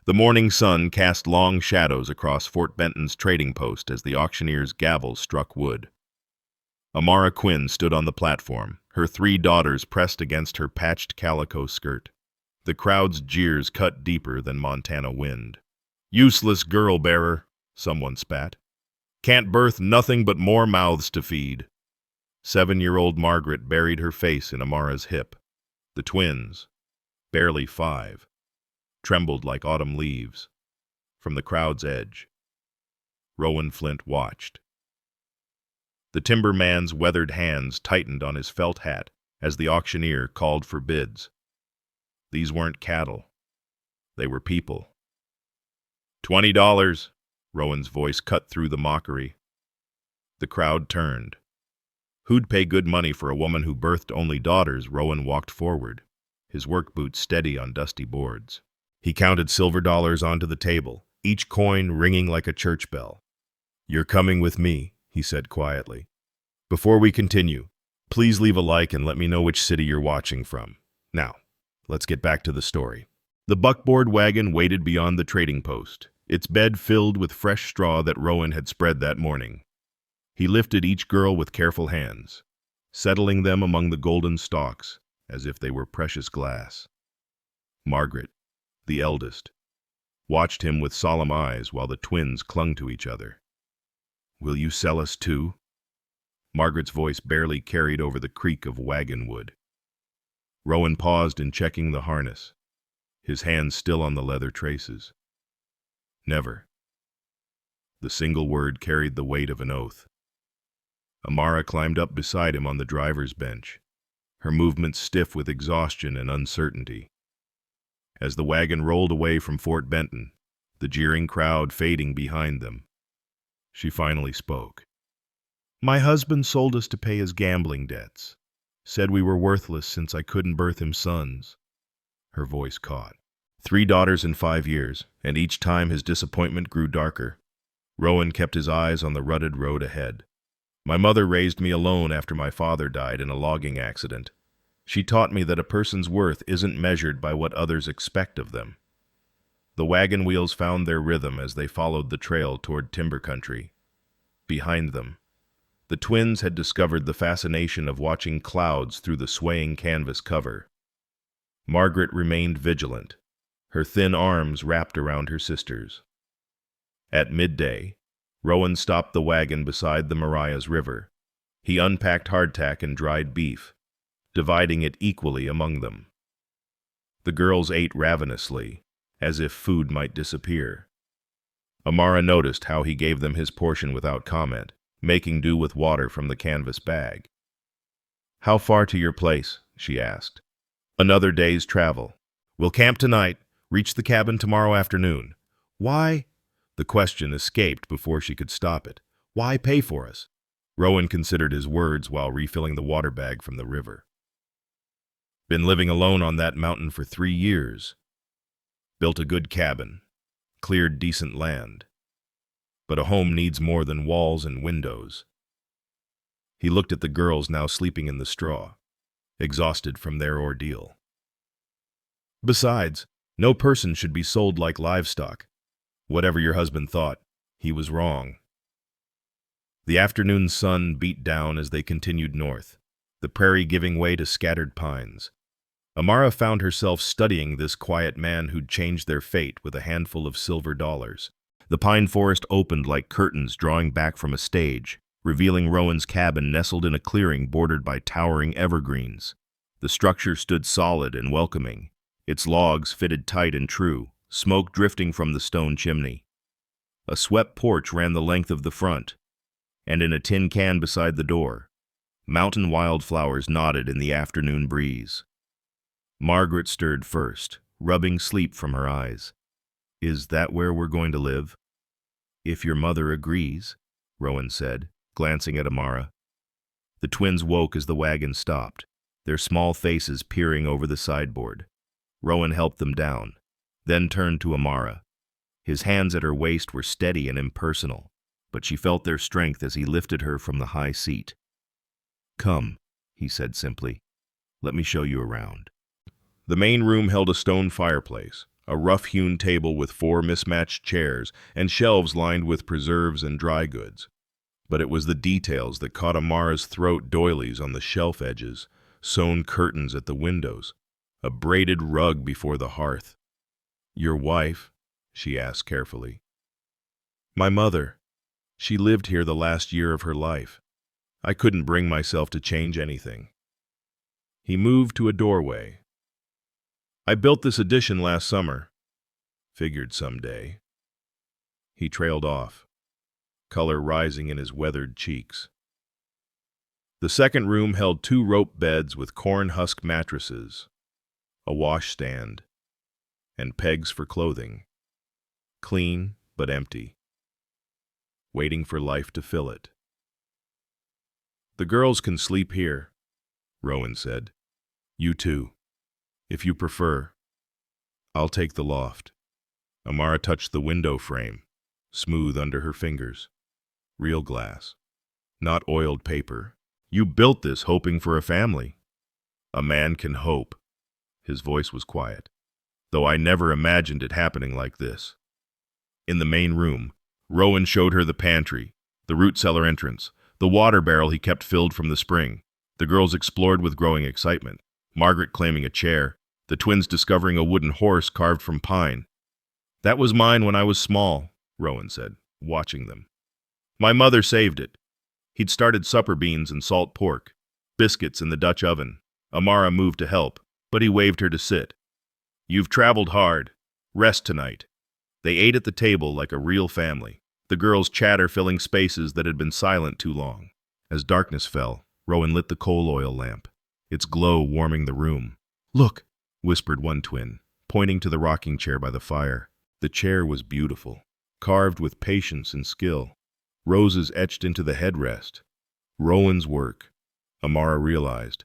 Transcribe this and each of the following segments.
The morning sun cast long shadows across Fort Benton's trading post as the auctioneer's gavel struck wood. Amara Quinn stood on the platform, her 3 daughters pressed against her patched calico skirt. The crowd's jeers cut deeper than Montana wind. "Useless girl-bearer," someone spat. "Can't birth nothing but more mouths to feed." 7-year-old Margaret buried her face in Amara's hip. The twins, barely 5, trembled like autumn leaves. From the crowd's edge, Rowan Flint watched. The timberman's weathered hands tightened on his felt hat as the auctioneer called for bids. These weren't cattle. They were people. $20, Rowan's voice cut through the mockery. The crowd turned. Who'd pay good money for a woman who birthed only daughters? Rowan walked forward, his work boots steady on dusty boards. He counted silver dollars onto the table, each coin ringing like a church bell. "You're coming with me," he said quietly. "Before we continue, please leave a like and let me know which city you're watching from. Now, let's get back to the story." The buckboard wagon waited beyond the trading post, its bed filled with fresh straw that Rowan had spread that morning. He lifted each girl with careful hands, settling them among the golden stalks as if they were precious glass. Margaret, the eldest, watched him with solemn eyes while the twins clung to each other. "Will you sell us too?" Margaret's voice barely carried over the creak of wagon wood. Rowan paused in checking the harness, his hands still on the leather traces. "Never." The single word carried the weight of an oath. Amara climbed up beside him on the driver's bench, her movements stiff with exhaustion and uncertainty. As the wagon rolled away from Fort Benton, the jeering crowd fading behind them, she finally spoke. "My husband sold us to pay his gambling debts. Said we were worthless since I couldn't birth him sons." Her voice caught. 3 daughters in 5 years, and each time his disappointment grew darker. Rowan kept his eyes on the rutted road ahead. "My mother raised me alone after my father died in a logging accident. She taught me that a person's worth isn't measured by what others expect of them." The wagon wheels found their rhythm as they followed the trail toward timber country. Behind them, the twins had discovered the fascination of watching clouds through the swaying canvas cover. Margaret remained vigilant, her thin arms wrapped around her sisters. At midday, Rowan stopped the wagon beside the Marias River. He unpacked hardtack and dried beef, dividing it equally among them. The girls ate ravenously, as if food might disappear. Amara noticed how he gave them his portion without comment, making do with water from the canvas bag. "How far to your place?" she asked. "Another day's travel. We'll camp tonight, reach the cabin tomorrow afternoon." "Why?" The question escaped before she could stop it. "Why pay for us?" Rowan considered his words while refilling the water bag from the river. "Been living alone on that mountain for 3 years. Built a good cabin, cleared decent land. But a home needs more than walls and windows." He looked at the girls now sleeping in the straw, exhausted from their ordeal. "Besides, no person should be sold like livestock. Whatever your husband thought, he was wrong." The afternoon sun beat down as they continued north, the prairie giving way to scattered pines. Amara found herself studying this quiet man who'd changed their fate with a handful of silver dollars. The pine forest opened like curtains drawing back from a stage, revealing Rowan's cabin nestled in a clearing bordered by towering evergreens. The structure stood solid and welcoming, its logs fitted tight and true, smoke drifting from the stone chimney. A swept porch ran the length of the front, and in a tin can beside the door, mountain wildflowers nodded in the afternoon breeze. Margaret stirred first, rubbing sleep from her eyes. "Is that where we're going to live?" "If your mother agrees," Rowan said, glancing at Amara. The twins woke as the wagon stopped, their small faces peering over the sideboard. Rowan helped them down, then turned to Amara. His hands at her waist were steady and impersonal, but she felt their strength as he lifted her from the high seat. "Come," he said simply. "Let me show you around." The main room held a stone fireplace, a rough-hewn table with 4 mismatched chairs, and shelves lined with preserves and dry goods. But it was the details that caught Amara's throat: doilies on the shelf edges, sewn curtains at the windows, a braided rug before the hearth. "Your wife?" she asked carefully. "My mother. She lived here the last year of her life. I couldn't bring myself to change anything." He moved to a doorway. "I built this addition last summer. Figured someday." He trailed off, color rising in his weathered cheeks. The second room held 2 rope beds with corn husk mattresses, a washstand, and pegs for clothing. Clean but empty, waiting for life to fill it. "The girls can sleep here," Rowan said. "You too, if you prefer. I'll take the loft." Amara touched the window frame, smooth under her fingers. Real glass, not oiled paper. "You built this hoping for a family." "A man can hope." His voice was quiet, "though I never imagined it happening like this." In the main room, Rowan showed her the pantry, the root cellar entrance, the water barrel he kept filled from the spring. The girls explored with growing excitement, Margaret claiming a chair, the twins discovering a wooden horse carved from pine. "That was mine when I was small," Rowan said, watching them. "My mother saved it." He'd started supper beans and salt pork, biscuits in the Dutch oven. Amara moved to help, but he waved her to sit. "You've traveled hard. Rest tonight." They ate at the table like a real family, the girls' chatter filling spaces that had been silent too long. As darkness fell, Rowan lit the coal oil lamp, its glow warming the room. "Look," whispered one twin, pointing to the rocking chair by the fire. The chair was beautiful, carved with patience and skill. Roses etched into the headrest. Rowan's work, Amara realized,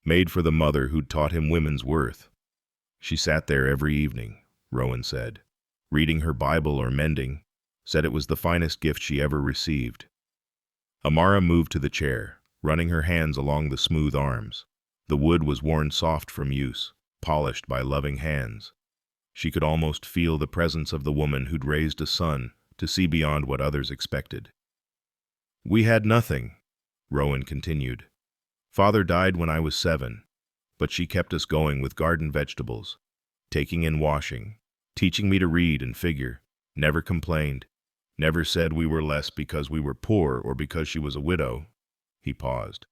made for the mother who'd taught him women's worth. She sat there every evening, Rowan said, reading her Bible or mending, said it was the finest gift she ever received. Amara moved to the chair, running her hands along the smooth arms. The wood was worn soft from use, polished by loving hands. She could almost feel the presence of the woman who'd raised a son to see beyond what others expected. "We had nothing," Rowan continued. "Father died when I was 7, but she kept us going with garden vegetables, taking in washing, teaching me to read and figure, never complained, never said we were less because we were poor or because she was a widow." He paused.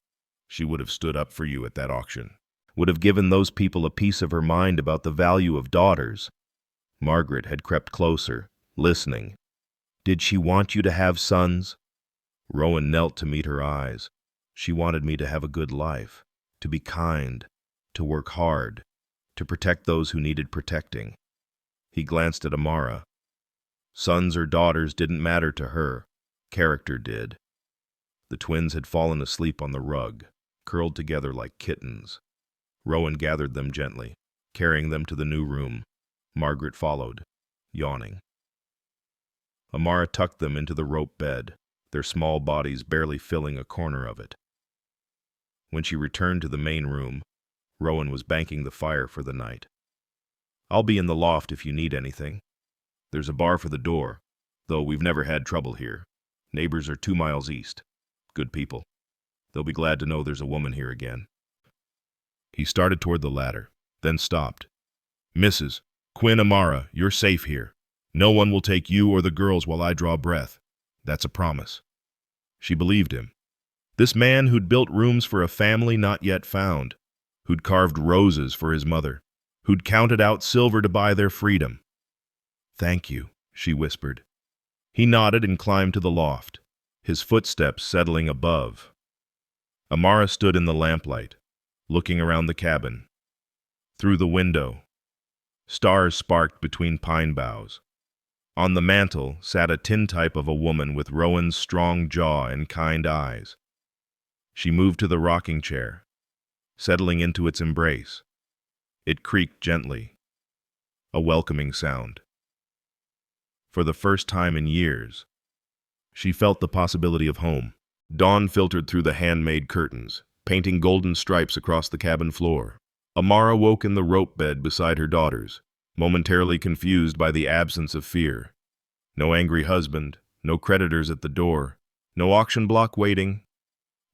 "She would have stood up for you at that auction, would have given those people a piece of her mind about the value of daughters." Margaret had crept closer, listening. "Did she want you to have sons?" Rowan knelt to meet her eyes. "She wanted me to have a good life, to be kind, to work hard, to protect those who needed protecting." He glanced at Amara. Sons or daughters didn't matter to her. Character did. The twins had fallen asleep on the rug, curled together like kittens. Rowan gathered them gently, carrying them to the new room. Margaret followed, yawning. Amara tucked them into the rope bed, their small bodies barely filling a corner of it. When she returned to the main room, Rowan was banking the fire for the night. "I'll be in the loft if you need anything. There's a bar for the door, though we've never had trouble here. Neighbors are 2 miles east. Good people. They'll be glad to know there's a woman here again." He started toward the ladder, then stopped. "Mrs. Quinn Amara, you're safe here. No one will take you or the girls while I draw breath. That's a promise." She believed him. This man who'd built rooms for a family not yet found, who'd carved roses for his mother, who'd counted out silver to buy their freedom. "Thank you," she whispered. He nodded and climbed to the loft, his footsteps settling above. Amara stood in the lamplight, looking around the cabin. Through the window, stars sparked between pine boughs. On the mantel sat a tintype of a woman with Rowan's strong jaw and kind eyes. She moved to the rocking chair, settling into its embrace. It creaked gently, a welcoming sound. For the first time in years, she felt the possibility of home. Dawn filtered through the handmade curtains, painting golden stripes across the cabin floor. Amara woke in the rope bed beside her daughters, momentarily confused by the absence of fear. No angry husband, no creditors at the door, no auction block waiting,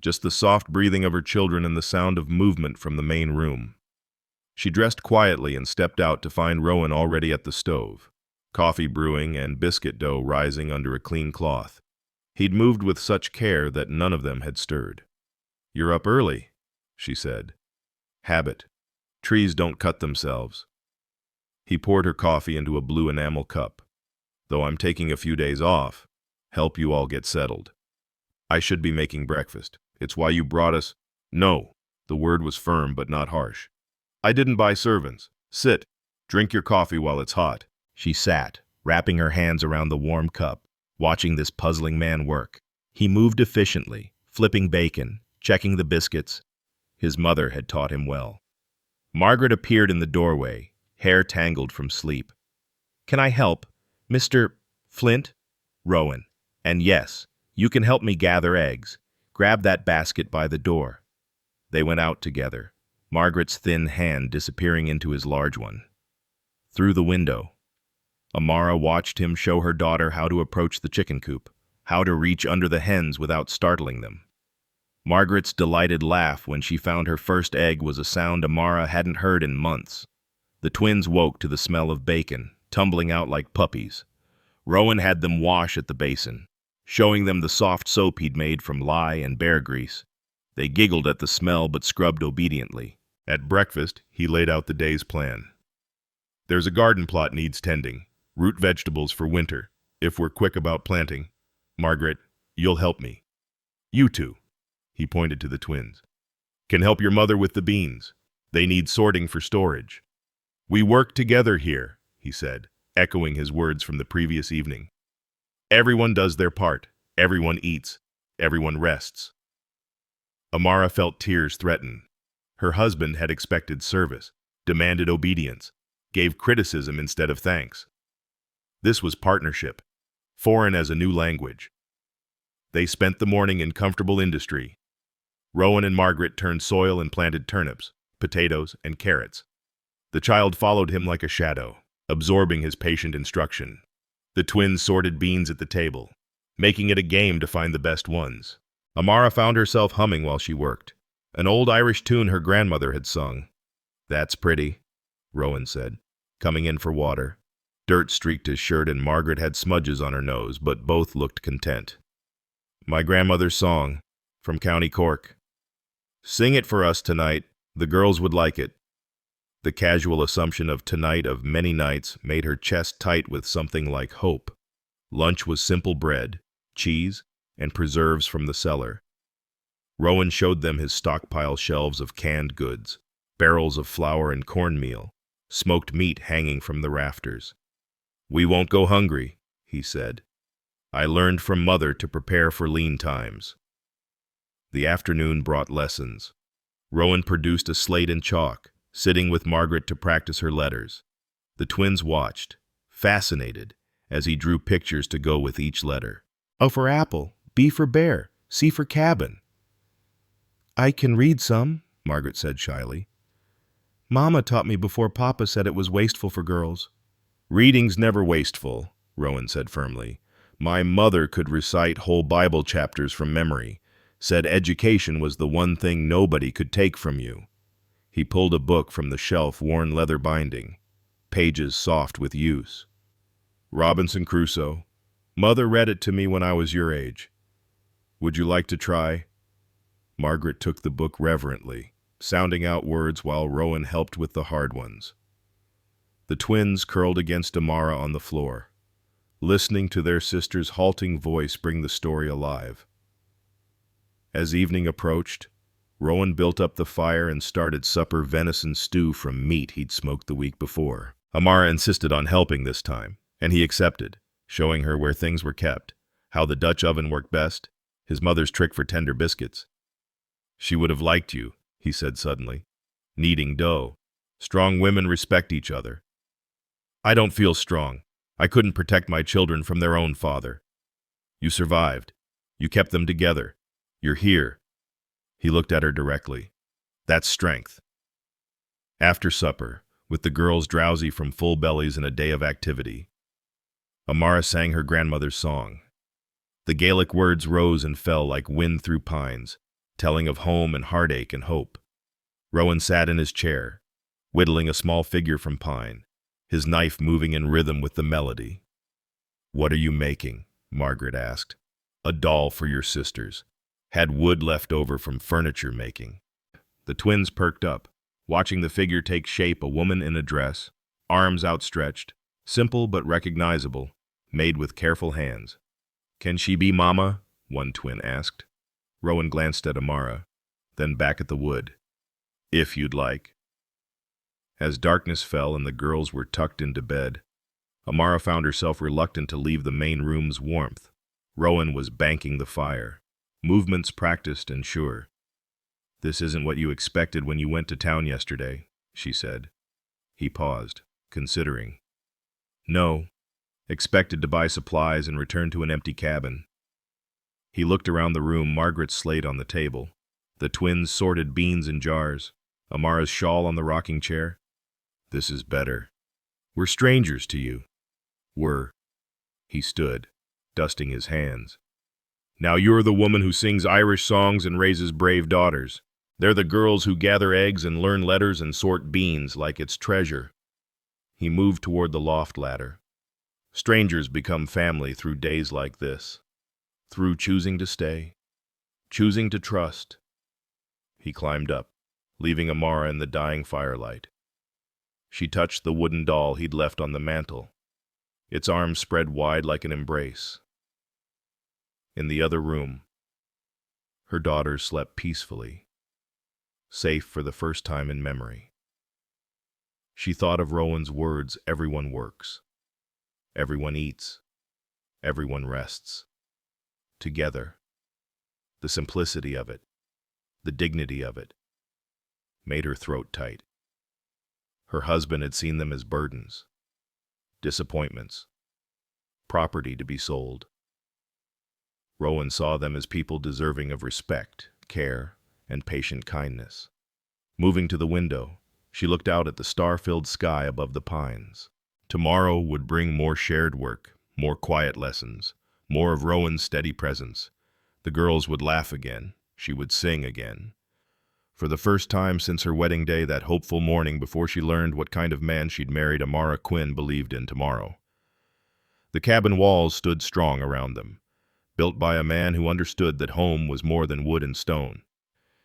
just the soft breathing of her children and the sound of movement from the main room. She dressed quietly and stepped out to find Rowan already at the stove, coffee brewing and biscuit dough rising under a clean cloth. He'd moved with such care that none of them had stirred. "You're up early," she said. "Habit. Trees don't cut themselves." He poured her coffee into a blue enamel cup. "Though I'm taking a few days off, help you all get settled. I should be making breakfast. It's why you brought us—" "No." The word was firm but not harsh. "I didn't buy servants. Sit. Drink your coffee while it's hot." She sat, wrapping her hands around the warm cup, watching this puzzling man work. He moved efficiently, flipping bacon, checking the biscuits. His mother had taught him well. Margaret appeared in the doorway, hair tangled from sleep. "Can I help, Mr. Flint?" "Rowan. And yes, you can help me gather eggs. Grab that basket by the door." They went out together, Margaret's thin hand disappearing into his large one. Through the window, Amara watched him show her daughter how to approach the chicken coop, how to reach under the hens without startling them. Margaret's delighted laugh when she found her first egg was a sound Amara hadn't heard in months. The twins woke to the smell of bacon, tumbling out like puppies. Rowan had them wash at the basin, showing them the soft soap he'd made from lye and bear grease. They giggled at the smell but scrubbed obediently. At breakfast, he laid out the day's plan. "There's a garden plot needs tending, root vegetables for winter. If we're quick about planting, Margaret, you'll help me. You two," he pointed to the twins, "can help your mother with the beans. They need sorting for storage." "We work together here," he said, echoing his words from the previous evening. "Everyone does their part. Everyone eats. Everyone rests." Amara felt tears threaten. Her husband had expected service, demanded obedience, gave criticism instead of thanks. This was partnership, foreign as a new language. They spent the morning in comfortable industry. Rowan and Margaret turned soil and planted turnips, potatoes, and carrots. The child followed him like a shadow, absorbing his patient instruction. The twins sorted beans at the table, making it a game to find the best ones. Amara found herself humming while she worked, an old Irish tune her grandmother had sung. "That's pretty," Rowan said, coming in for water. Dirt streaked his shirt and Margaret had smudges on her nose, but both looked content. "My grandmother's song, from County Cork. Sing it for us tonight. The girls would like it." The casual assumption of tonight of many nights made her chest tight with something like hope. Lunch was simple bread, cheese, and preserves from the cellar. Rowan showed them his stockpile shelves of canned goods, barrels of flour and cornmeal, smoked meat hanging from the rafters. "We won't go hungry," he said. "I learned from Mother to prepare for lean times." The afternoon brought lessons. Rowan produced a slate and chalk, sitting with Margaret to practice her letters. The twins watched, fascinated, as he drew pictures to go with each letter. "O for apple, B for bear, C for cabin." "I can read some," Margaret said shyly. "Mama taught me before Papa said it was wasteful for girls." "Reading's never wasteful," Rowan said firmly. "My mother could recite whole Bible chapters from memory, said education was the one thing nobody could take from you." He pulled a book from the shelf, worn leather binding, pages soft with use. "Robinson Crusoe. Mother read it to me when I was your age. Would you like to try?" Margaret took the book reverently, sounding out words while Rowan helped with the hard ones. The twins curled against Amara on the floor, listening to their sister's halting voice bring the story alive. As evening approached, Rowan built up the fire and started supper venison stew from meat he'd smoked the week before. Amara insisted on helping this time, and he accepted, showing her where things were kept, how the Dutch oven worked best, his mother's trick for tender biscuits. "She would have liked you," he said suddenly, "kneading dough. Strong women respect each other. I don't feel strong. I couldn't protect my children from their own father. You survived. You kept them together. You're here." He looked at her directly. "That's strength." After supper, with the girls drowsy from full bellies and a day of activity. Amara sang her grandmother's song. The Gaelic words rose and fell like wind through pines, telling of home and heartache and hope. Rowan sat in his chair, whittling a small figure from pine, his knife moving in rhythm with the melody. "What are you making?" Margaret asked. "A doll for your sisters. Had wood left over from furniture making." The twins perked up, watching the figure take shape, a woman in a dress, arms outstretched, simple but recognizable, made with careful hands. "Can she be Mama?" one twin asked. Rowan glanced at Amara, then back at the wood. "If you'd like." As darkness fell and the girls were tucked into bed, Amara found herself reluctant to leave the main room's warmth. Rowan was banking the fire, movements practiced and sure. "This isn't what you expected when you went to town yesterday," she said. He paused, considering. "No, expected to buy supplies and return to an empty cabin." He looked around the room, Margaret's slate on the table, the twins' sorted beans in jars, Amara's shawl on the rocking chair. "This is better. We're strangers to you." "We're—" He stood, dusting his hands. "Now you're the woman who sings Irish songs and raises brave daughters. They're the girls who gather eggs and learn letters and sort beans like it's treasure." He moved toward the loft ladder. "Strangers become family through days like this. Through choosing to stay, choosing to trust." He climbed up, leaving Amara in the dying firelight. She touched the wooden doll he'd left on the mantel, its arms spread wide like an embrace. In the other room, her daughters slept peacefully, safe for the first time in memory. She thought of Rowan's words, "Everyone works. Everyone eats. Everyone rests. Together." The simplicity of it, the dignity of it, made her throat tight. Her husband had seen them as burdens, disappointments, property to be sold. Rowan saw them as people deserving of respect, care, and patient kindness. Moving to the window, she looked out at the star-filled sky above the pines. Tomorrow would bring more shared work, more quiet lessons, more of Rowan's steady presence. The girls would laugh again. She would sing again. For the first time since her wedding day, that hopeful morning before she learned what kind of man she'd married, Amara Quinn believed in tomorrow. The cabin walls stood strong around them, built by a man who understood that home was more than wood and stone.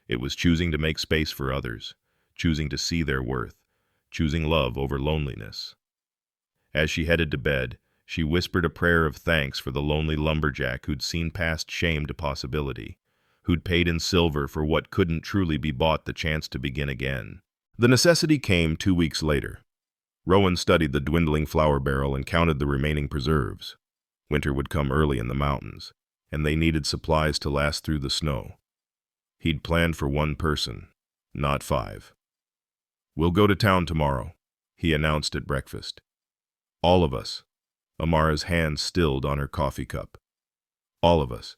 It was choosing to make space for others, choosing to see their worth, choosing love over loneliness. As she headed to bed, she whispered a prayer of thanks for the lonely lumberjack who'd seen past shame to possibility, who'd paid in silver for what couldn't truly be bought, the chance to begin again. The necessity came 2 weeks later. Rowan studied the dwindling flour barrel and counted the remaining preserves. Winter would come early in the mountains, and they needed supplies to last through the snow. He'd planned for one person, not 5. "We'll go to town tomorrow," he announced at breakfast. "All of us." Amara's hand stilled on her coffee cup. "All of us.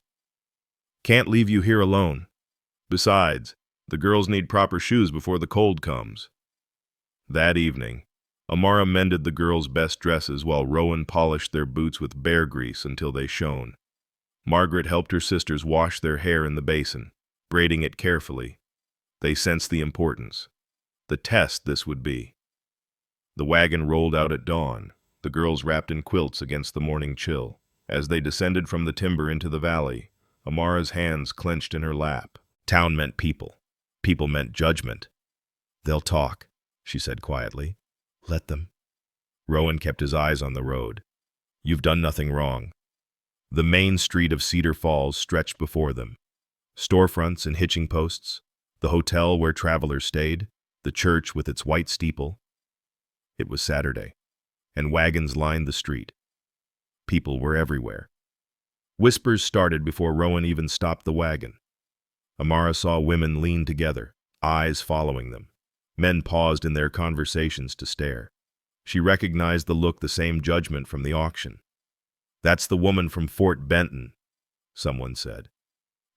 Can't leave you here alone. Besides, the girls need proper shoes before the cold comes." That evening, Amara mended the girls' best dresses while Rowan polished their boots with bear grease until they shone. Margaret helped her sisters wash their hair in the basin, braiding it carefully. They sensed the importance, the test this would be. The wagon rolled out at dawn, the girls wrapped in quilts against the morning chill. As they descended from the timber into the valley, Amara's hands clenched in her lap. Town meant people. People meant judgment. "They'll talk," she said quietly. "Let them." Rowan kept his eyes on the road. "You've done nothing wrong." The main street of Cedar Falls stretched before them. Storefronts and hitching posts, the hotel where travelers stayed, the church with its white steeple. It was Saturday, and wagons lined the street. People were everywhere. Whispers started before Rowan even stopped the wagon. Amara saw women lean together, eyes following them. Men paused in their conversations to stare. She recognized the look, the same judgment from the auction. "That's the woman from Fort Benton," someone said,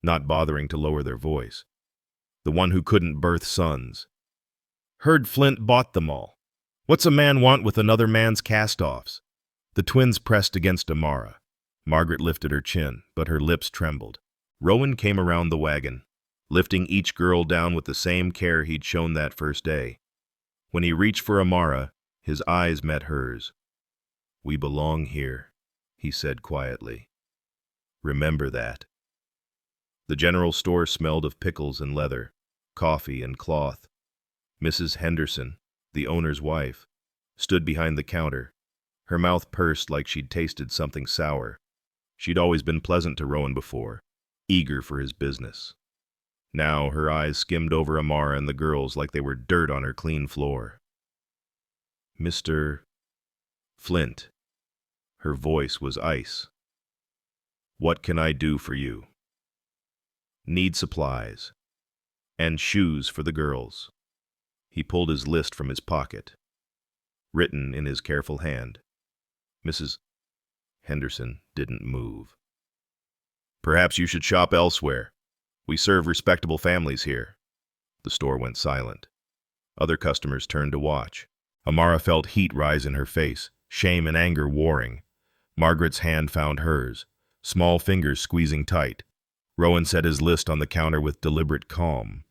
not bothering to lower their voice. "The one who couldn't birth sons. Heard Flint bought them all. What's a man want with another man's cast-offs? The twins pressed against Amara. Margaret lifted her chin, but her lips trembled. Rowan came around the wagon, lifting each girl down with the same care he'd shown that first day. When he reached for Amara, his eyes met hers. "We belong here," he said quietly. "Remember that." The general store smelled of pickles and leather, coffee and cloth. Mrs. Henderson, the owner's wife, stood behind the counter, her mouth pursed like she'd tasted something sour. She'd always been pleasant to Rowan before, eager for his business. Now her eyes skimmed over Amara and the girls like they were dirt on her clean floor. "Mr. Flint." Her voice was ice. "What can I do for you?" "Need supplies. And shoes for the girls." He pulled his list from his pocket, written in his careful hand. Mrs. Henderson didn't move. "Perhaps you should shop elsewhere. We serve respectable families here." The store went silent. Other customers turned to watch. Amara felt heat rise in her face, shame and anger warring. Margaret's hand found hers, small fingers squeezing tight. Rowan set his list on the counter with deliberate calm.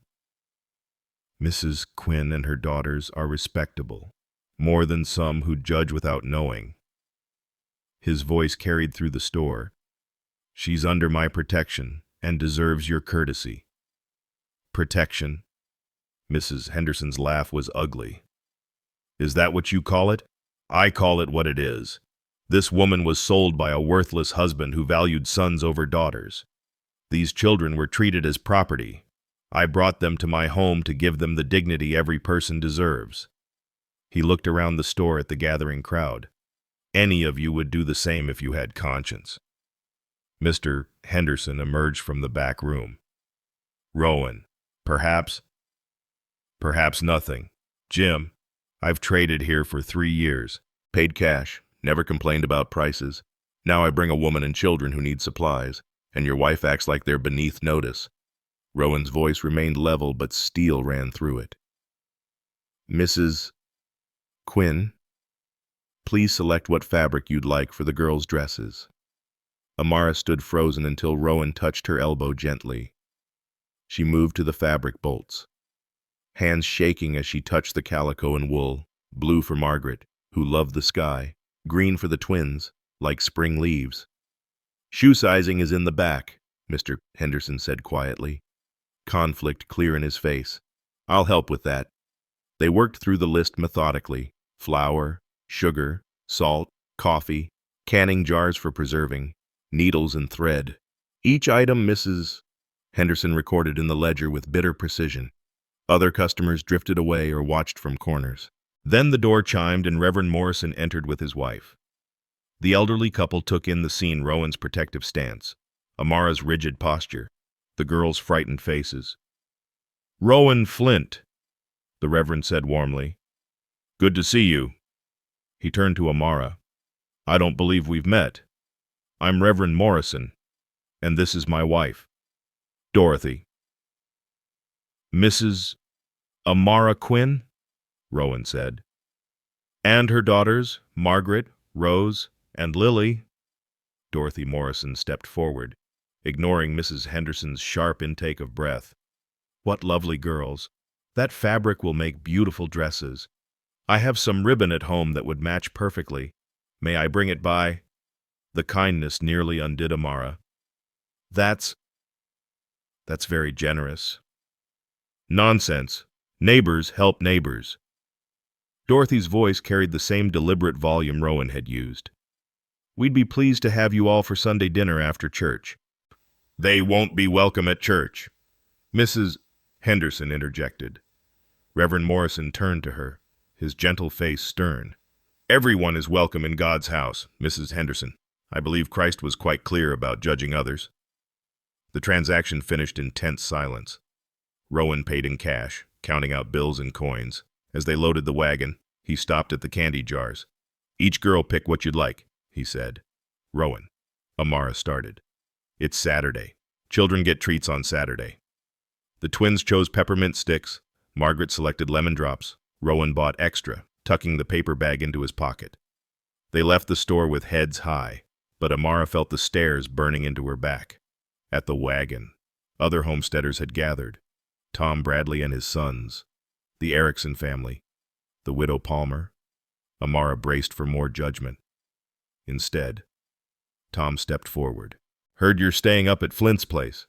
"Mrs. Quinn and her daughters are respectable, more than some who judge without knowing." His voice carried through the store. "She's under my protection and deserves your courtesy." "Protection?" Mrs. Henderson's laugh was ugly. "Is that what you call it? I call it what it is. This woman was sold by a worthless husband who valued sons over daughters. These children were treated as property. I brought them to my home to give them the dignity every person deserves." He looked around the store at the gathering crowd. "Any of you would do the same if you had conscience." Mr. Henderson emerged from the back room. "Rowan, perhaps nothing. Jim, I've traded here for 3 years, paid cash, never complained about prices. Now I bring a woman and children who need supplies, and your wife acts like they're beneath notice." Rowan's voice remained level, but steel ran through it. "Mrs. Quinn, please select what fabric you'd like for the girls' dresses." Amara stood frozen until Rowan touched her elbow gently. She moved to the fabric bolts, hands shaking as she touched the calico and wool, blue for Margaret, who loved the sky, green for the twins, like spring leaves. "Shoe sizing is in the back," Mr. Henderson said quietly, conflict clear in his face. "I'll help with that." They worked through the list methodically: flour, sugar, salt, coffee, canning jars for preserving, needles and thread. Each item Mrs. Henderson recorded in the ledger with bitter precision. Other customers drifted away or watched from corners. Then the door chimed and Reverend Morrison entered with his wife. The elderly couple took in the scene: Rowan's protective stance, Amara's rigid posture, the girls' frightened faces. "Rowan Flint," the Reverend said warmly. "Good to see you." He turned to Amara. "I don't believe we've met. I'm Reverend Morrison, and this is my wife, Dorothy." "Mrs. Amara Quinn?" Rowan said. "And her daughters, Margaret, Rose, and Lily." Dorothy Morrison stepped forward, ignoring Mrs. Henderson's sharp intake of breath. "What lovely girls. That fabric will make beautiful dresses. I have some ribbon at home that would match perfectly. May I bring it by?" The kindness nearly undid Amara. That's very generous." "Nonsense. Neighbors help neighbors." Dorothy's voice carried the same deliberate volume Rowan had used. "We'd be pleased to have you all for Sunday dinner after church." "They won't be welcome at church," Mrs. Henderson interjected. Reverend Morrison turned to her, his gentle face stern. "Everyone is welcome in God's house, Mrs. Henderson. I believe Christ was quite clear about judging others." The transaction finished in tense silence. Rowan paid in cash, counting out bills and coins. As they loaded the wagon, he stopped at the candy jars. "Each girl pick what you'd like," he said. "Rowan." Amara started. "It's Saturday. Children get treats on Saturday." The twins chose peppermint sticks. Margaret selected lemon drops. Rowan bought extra, tucking the paper bag into his pocket. They left the store with heads high, but Amara felt the stares burning into her back. At the wagon, other homesteaders had gathered. Tom Bradley and his sons, the Erickson family, the widow Palmer. Amara braced for more judgment. Instead, Tom stepped forward. "Heard you're staying up at Flint's place.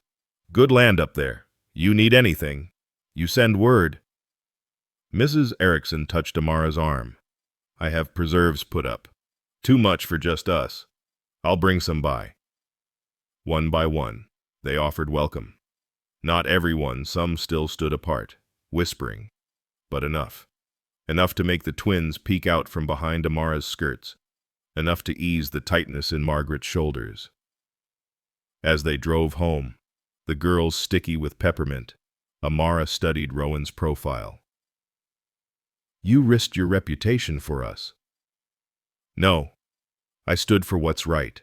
Good land up there. You need anything, you send word." Mrs. Erickson touched Amara's arm. "I have preserves put up. Too much for just us. I'll bring some by." One by one, they offered welcome. Not everyone, some still stood apart, whispering, but enough. Enough to make the twins peek out from behind Amara's skirts, enough to ease the tightness in Margaret's shoulders. As they drove home, the girls sticky with peppermint, Amara studied Rowan's profile. "You risked your reputation for us." "No, I stood for what's right.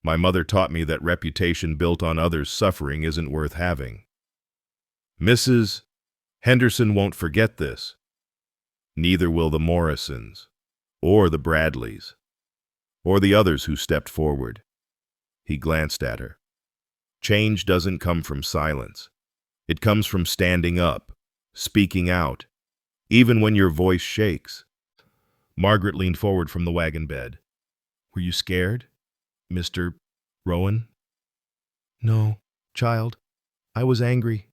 My mother taught me that reputation built on others' suffering isn't worth having. Mrs. Henderson won't forget this. Neither will the Morrisons, or the Bradleys, or the others who stepped forward." He glanced at her. Change doesn't come from silence. It comes from standing up, speaking out, even when your voice shakes. Margaret leaned forward from the wagon bed. "Were you scared, Mr. Rowan?" "No, child. I was angry.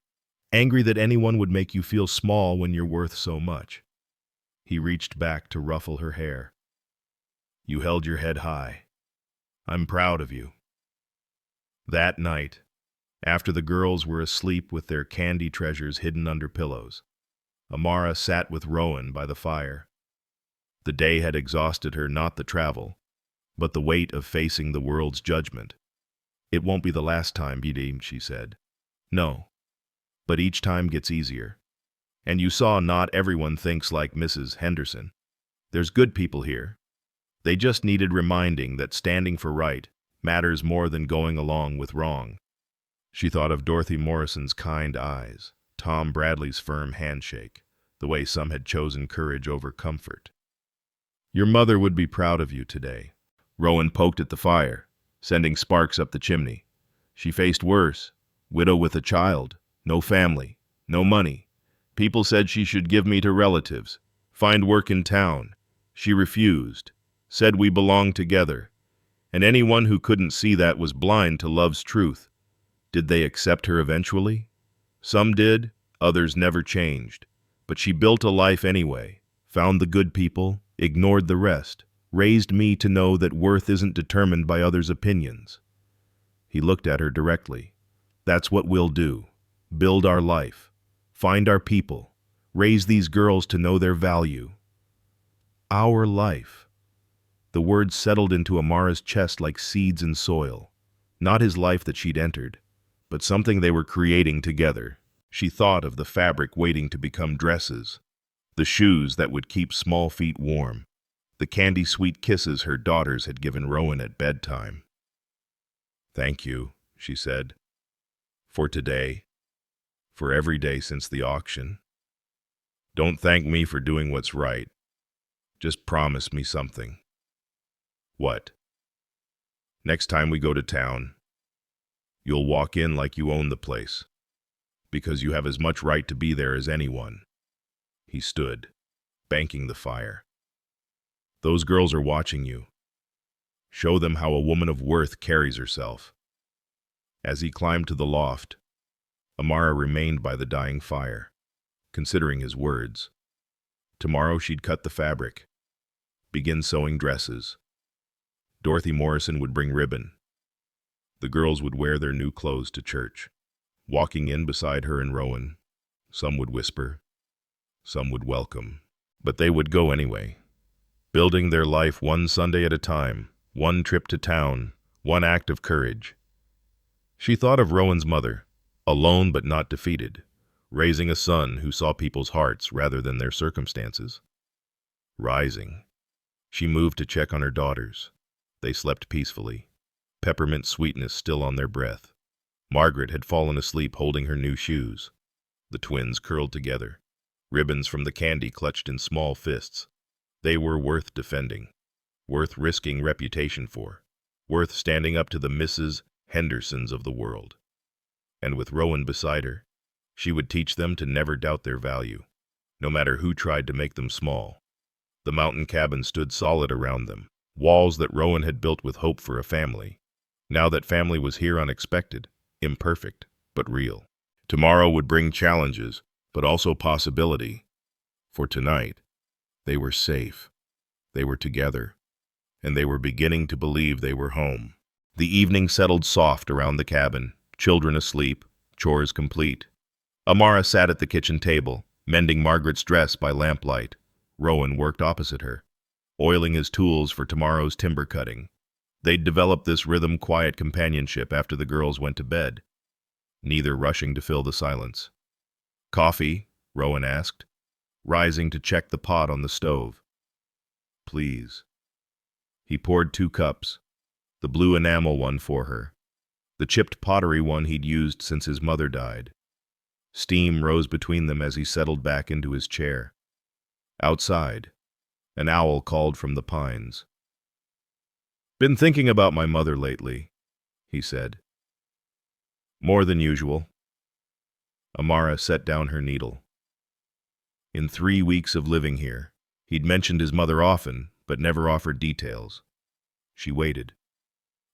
Angry that anyone would make you feel small when you're worth so much." He reached back to ruffle her hair. "You held your head high. I'm proud of you." That night, after the girls were asleep with their candy treasures hidden under pillows, Amara sat with Rowan by the fire. The day had exhausted her, not the travel, but the weight of facing the world's judgment. "It won't be the last time, Bidem," she said. "No, but each time gets easier. And you saw not everyone thinks like Mrs. Henderson. There's good people here. They just needed reminding that standing for right matters more than going along with wrong." She thought of Dorothy Morrison's kind eyes, Tom Bradley's firm handshake, the way some had chosen courage over comfort. "Your mother would be proud of you today." Rowan poked at the fire, sending sparks up the chimney. "She faced worse. Widow with a child, no family, no money. People said she should give me to relatives, find work in town. She refused, said we belonged together. And anyone who couldn't see that was blind to love's truth. Did they accept her eventually? Some did, others never changed. But she built a life anyway, found the good people, ignored the rest, raised me to know that worth isn't determined by others' opinions." He looked at her directly. "That's what we'll do. Build our life. Find our people. Raise these girls to know their value." Our life. The words settled into Amara's chest like seeds in soil. Not his life that she'd entered, but something they were creating together. She thought of the fabric waiting to become dresses, the shoes that would keep small feet warm, the candy-sweet kisses her daughters had given Rowan at bedtime. "Thank you," she said, "for today, for every day since the auction. Don't thank me for doing what's right. Just promise me something." "What?" "Next time we go to town, you'll walk in like you own the place, because you have as much right to be there as anyone." He stood, banking the fire. "Those girls are watching you. Show them how a woman of worth carries herself." As he climbed to the loft, Amara remained by the dying fire, considering his words. Tomorrow she'd cut the fabric, begin sewing dresses. Dorothy Morrison would bring ribbon. The girls would wear their new clothes to church. Walking in beside her and Rowan, some would whisper, some would welcome, but they would go anyway, building their life one Sunday at a time, one trip to town, one act of courage. She thought of Rowan's mother, alone but not defeated, raising a son who saw people's hearts rather than their circumstances. Rising, she moved to check on her daughters. They slept peacefully, peppermint sweetness still on their breath. Margaret had fallen asleep holding her new shoes. The twins curled together, ribbons from the candy clutched in small fists. They were worth defending, worth risking reputation for, worth standing up to the Mrs. Hendersons of the world. And with Rowan beside her, she would teach them to never doubt their value, no matter who tried to make them small. The mountain cabin stood solid around them, walls that Rowan had built with hope for a family. Now that family was here unexpected, imperfect, but real. Tomorrow would bring challenges, but also possibility. For tonight, they were safe. They were together, and they were beginning to believe they were home. The evening settled soft around the cabin, children asleep, chores complete. Amara sat at the kitchen table, mending Margaret's dress by lamplight. Rowan worked opposite her, oiling his tools for tomorrow's timber cutting. They'd developed this rhythm-quiet companionship after the girls went to bed, neither rushing to fill the silence. "Coffee?" Rowan asked, rising to check the pot on the stove. "Please." He poured 2 cups, the blue enamel one for her, the chipped pottery one he'd used since his mother died. Steam rose between them as he settled back into his chair. Outside, an owl called from the pines. "Been thinking about my mother lately," he said. "More than usual." Amara set down her needle. In 3 weeks of living here, he'd mentioned his mother often, but never offered details. She waited,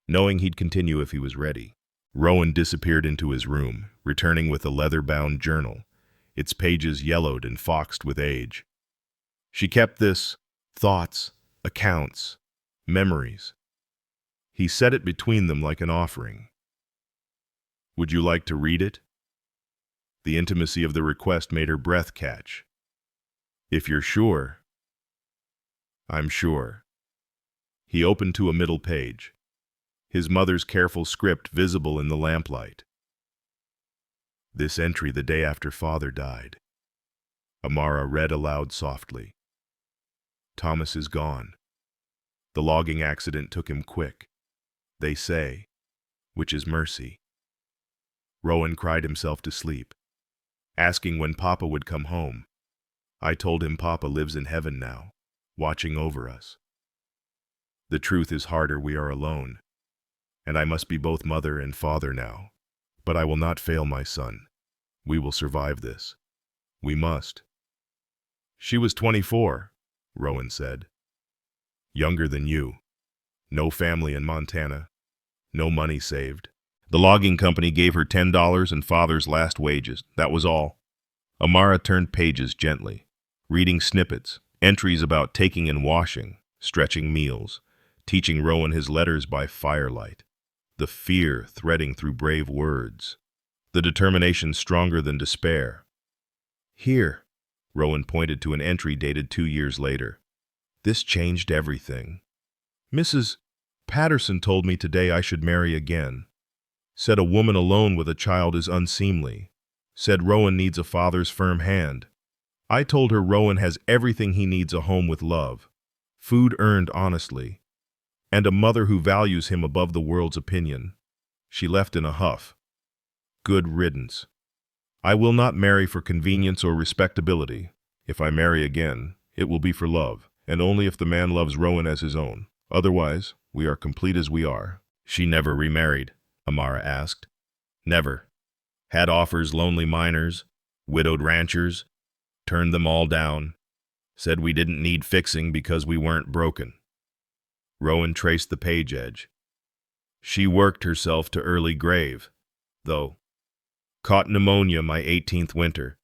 knowing he'd continue if he was ready. Rowan disappeared into his room, returning with a leather-bound journal, its pages yellowed and foxed with age. She kept this: thoughts, accounts, memories. He set it between them like an offering. "Would you like to read it?" The intimacy of the request made her breath catch. "If you're sure." "I'm sure." He opened to a middle page, his mother's careful script visible in the lamplight. "This entry the day after Father died." Amara read aloud softly. "Thomas is gone. The logging accident took him quick, they say, which is mercy." Rowan cried himself to sleep, asking when Papa would come home. "I told him Papa lives in heaven now, watching over us. The truth is harder we are alone, and I must be both mother and father now. But I will not fail my son. We will survive this. We must." "She was 24, Rowan said. "Younger than you. No family in Montana. No money saved. The logging company gave her $10 and Father's last wages. That was all." Amara turned pages gently, reading snippets, entries about taking and washing, stretching meals, teaching Rowan his letters by firelight. The fear threading through brave words. The determination stronger than despair. "Here," Rowan pointed to an entry dated 2 years later. "This changed everything. Mrs. Patterson told me today I should marry again. Said a woman alone with a child is unseemly. Said Rowan needs a father's firm hand. I told her Rowan has everything he needs: a home with love, food earned honestly, and a mother who values him above the world's opinion." She left in a huff. "Good riddance. I will not marry for convenience or respectability. If I marry again, it will be for love, and only if the man loves Rowan as his own. Otherwise, we are complete as we are." "She never remarried?" Amara asked. "Never. Had offers, lonely miners, widowed ranchers, turned them all down. Said we didn't need fixing because we weren't broken." Rowan traced the page edge. "She worked herself to early grave, though. Caught pneumonia my 18th winter.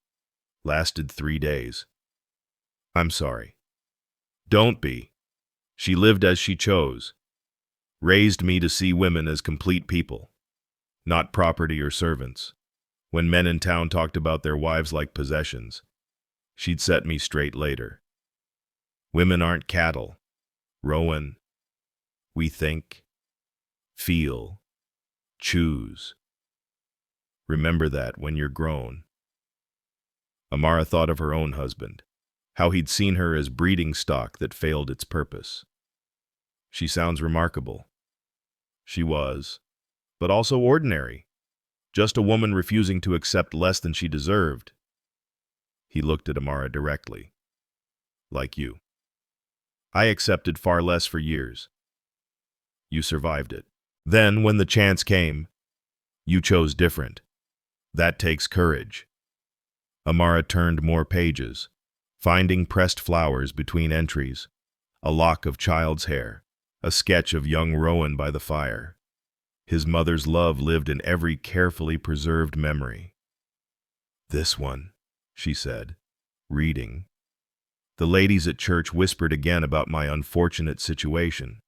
Lasted 3 days. I'm sorry." "Don't be. She lived as she chose. Raised me to see women as complete people, not property or servants. When men in town talked about their wives like possessions, she'd set me straight later. Women aren't cattle, Rowan. We think, feel, choose. Remember that when you're grown." Amara thought of her own husband, how he'd seen her as breeding stock that failed its purpose. She sounds remarkable. She was, but also ordinary. Just a woman refusing to accept less than she deserved. He looked at Amara directly. "Like you." I accepted far less for years. You survived it. Then, when the chance came, you chose different. That takes courage. Amara turned more pages, finding pressed flowers between entries, a lock of child's hair, a sketch of young Rowan by the fire. His mother's love lived in every carefully preserved memory. This one, she said, reading. The ladies at church whispered again about my unfortunate situation,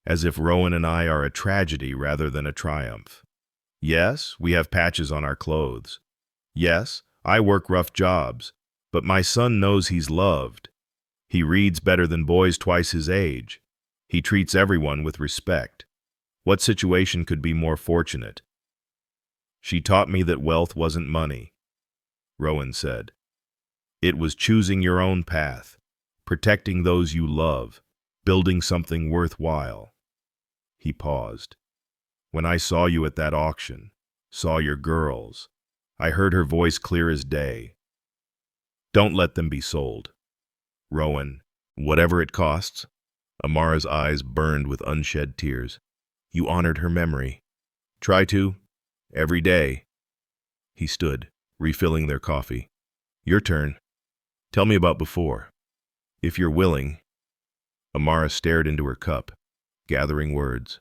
as if Rowan and I are a tragedy rather than a triumph. Yes, we have patches on our clothes. Yes, I work rough jobs, but my son knows he's loved. He reads better than boys twice his age. He treats everyone with respect. What situation could be more fortunate? She taught me that wealth wasn't money, Rowan said. It was choosing your own path, protecting those you love, building something worthwhile. He paused. When I saw you at that auction, saw your girls, I heard her voice clear as day. Don't let them be sold. Rowan, whatever it costs. Amara's eyes burned with unshed tears. You honored her memory. Try to, every day. He stood, refilling their coffee. Your turn. Tell me about before. If you're willing. Amara stared into her cup, gathering words.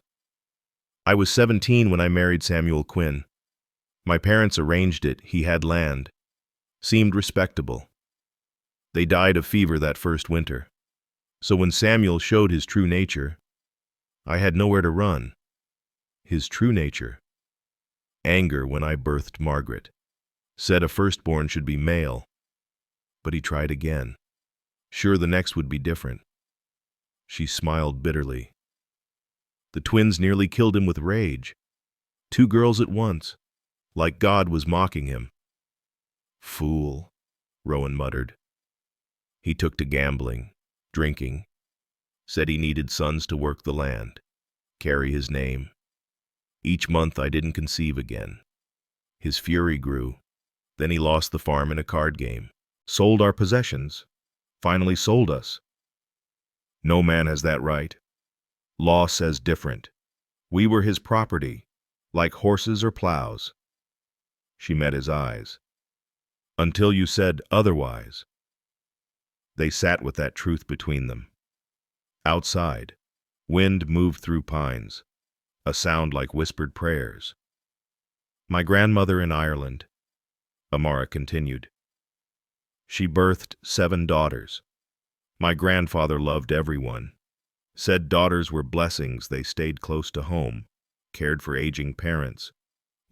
I was 17 when I married Samuel Quinn. My parents arranged it. He had land. Seemed respectable. They died of fever that first winter. So when Samuel showed his true nature, I had nowhere to run. His true nature. Anger when I birthed Margaret. Said a firstborn should be male. But he tried again. Sure the next would be different. She smiled bitterly. The twins nearly killed him with rage. 2 girls at once, like God was mocking him. Fool, Rowan muttered. He took to gambling, drinking. Said he needed sons to work the land, carry his name. Each month I didn't conceive again. His fury grew. Then he lost the farm in a card game. Sold our possessions. Finally sold us. No man has that right. Law says different. We were his property, like horses or plows. She met his eyes. Until you said otherwise. They sat with that truth between them. Outside, wind moved through pines, a sound like whispered prayers. My grandmother in Ireland, Amara continued. She birthed 7 daughters. My grandfather loved everyone. Said daughters were blessings. They stayed close to home, cared for aging parents,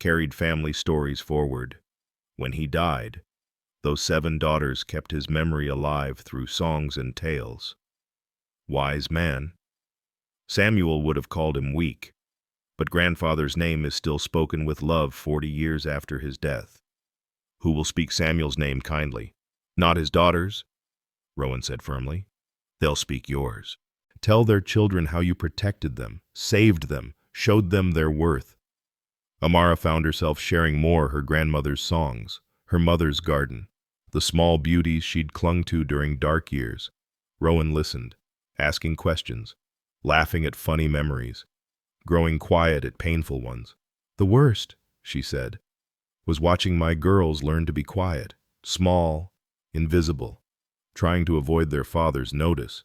carried family stories forward. When he died, those 7 daughters kept his memory alive through songs and tales. Wise man. Samuel would have called him weak, but grandfather's name is still spoken with love 40 years after his death. Who will speak Samuel's name kindly? Not his daughters, Rowan said firmly. They'll speak yours. Tell their children how you protected them, saved them, showed them their worth. Amara found herself sharing more her grandmother's songs, her mother's garden, the small beauties she'd clung to during dark years. Rowan listened, asking questions, laughing at funny memories, growing quiet at painful ones. The worst, she said, was watching my girls learn to be quiet, small, invisible, trying to avoid their father's notice.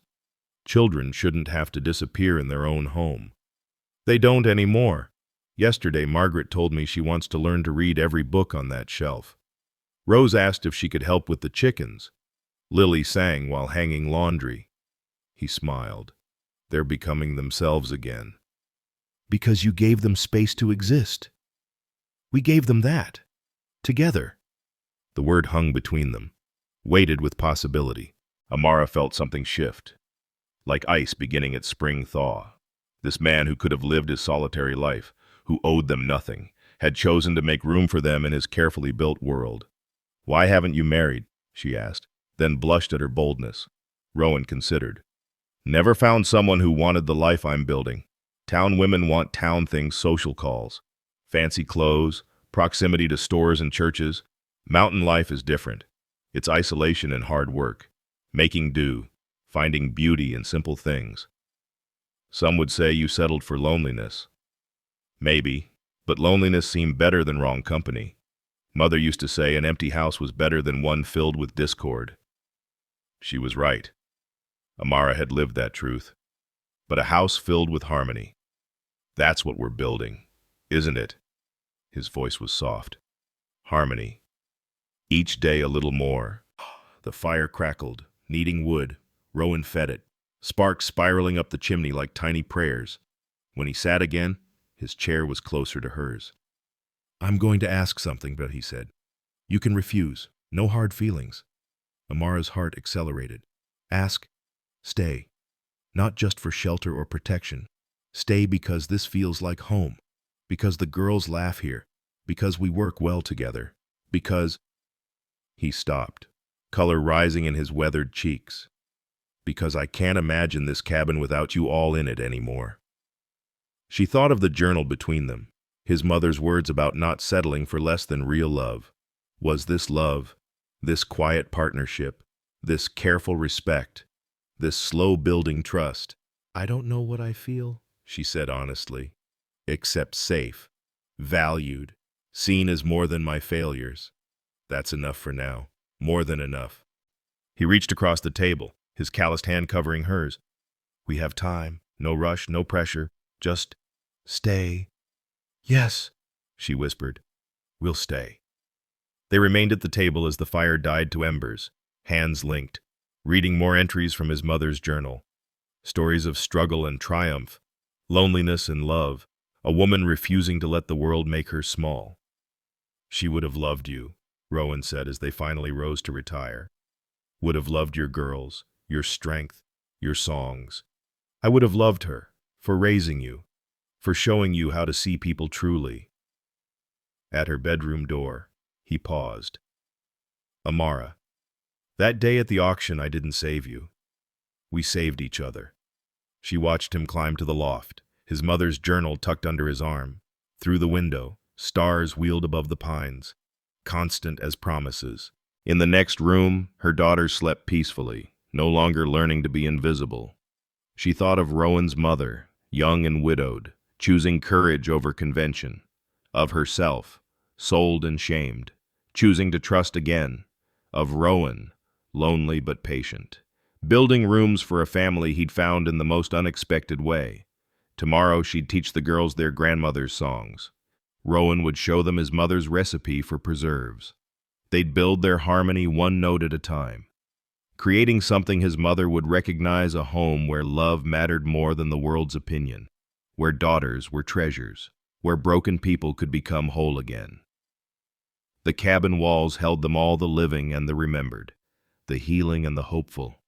Children shouldn't have to disappear in their own home. They don't anymore. Yesterday, Margaret told me she wants to learn to read every book on that shelf. Rose asked if she could help with the chickens. Lily sang while hanging laundry. He smiled. They're becoming themselves again. Because you gave them space to exist. We gave them that. Together. The word hung between them, weighted with possibility. Amara felt something shift, like ice beginning its spring thaw. This man who could have lived his solitary life, who owed them nothing, had chosen to make room for them in his carefully built world. Why haven't you married? She asked, then blushed at her boldness. Rowan considered. Never found someone who wanted the life I'm building. Town women want town things, social calls, fancy clothes, proximity to stores and churches. Mountain life is different. It's isolation and hard work, making do, finding beauty in simple things. Some would say you settled for loneliness. Maybe, but loneliness seemed better than wrong company. Mother used to say an empty house was better than one filled with discord. She was right. Amara had lived that truth. But a house filled with harmony. That's what we're building, isn't it? His voice was soft. Harmony. Each day a little more. The fire crackled, kneading wood. Rowan fed it, sparks spiraling up the chimney like tiny prayers. When he sat again, his chair was closer to hers. I'm going to ask something, but he said. You can refuse. No hard feelings. Amara's heart accelerated. Ask. Stay. Not just for shelter or protection. Stay because this feels like home. Because the girls laugh here. Because we work well together. Because... He stopped, color rising in his weathered cheeks. Because I can't imagine this cabin without you all in it anymore. She thought of the journal between them, his mother's words about not settling for less than real love. Was this love, this quiet partnership, this careful respect, this slow-building trust? I don't know what I feel, she said honestly, except safe, valued, seen as more than my failures. That's enough for now, more than enough. He reached across the table, his calloused hand covering hers. We have time, no rush, no pressure, just stay. Yes, she whispered. We'll stay. They remained at the table as the fire died to embers, hands linked, reading more entries from his mother's journal. Stories of struggle and triumph, loneliness and love, a woman refusing to let the world make her small. She would have loved you, Rowan said as they finally rose to retire. Would have loved your girls, your strength, your songs. I would have loved her, for raising you, for showing you how to see people truly. At her bedroom door, he paused. Amara, that day at the auction I didn't save you. We saved each other. She watched him climb to the loft, his mother's journal tucked under his arm. Through the window, stars wheeled above the pines, constant as promises. In the next room, her daughter slept peacefully, no longer learning to be invisible. She thought of Rowan's mother, young and widowed, choosing courage over convention. Of herself, sold and shamed, choosing to trust again. Of Rowan, lonely but patient, building rooms for a family he'd found in the most unexpected way. Tomorrow she'd teach the girls their grandmother's songs. Rowan would show them his mother's recipe for preserves. They'd build their harmony one note at a time, creating something his mother would recognize, a home where love mattered more than the world's opinion, where daughters were treasures, where broken people could become whole again. The cabin walls held them all, the living and the remembered, the healing and the hopeful.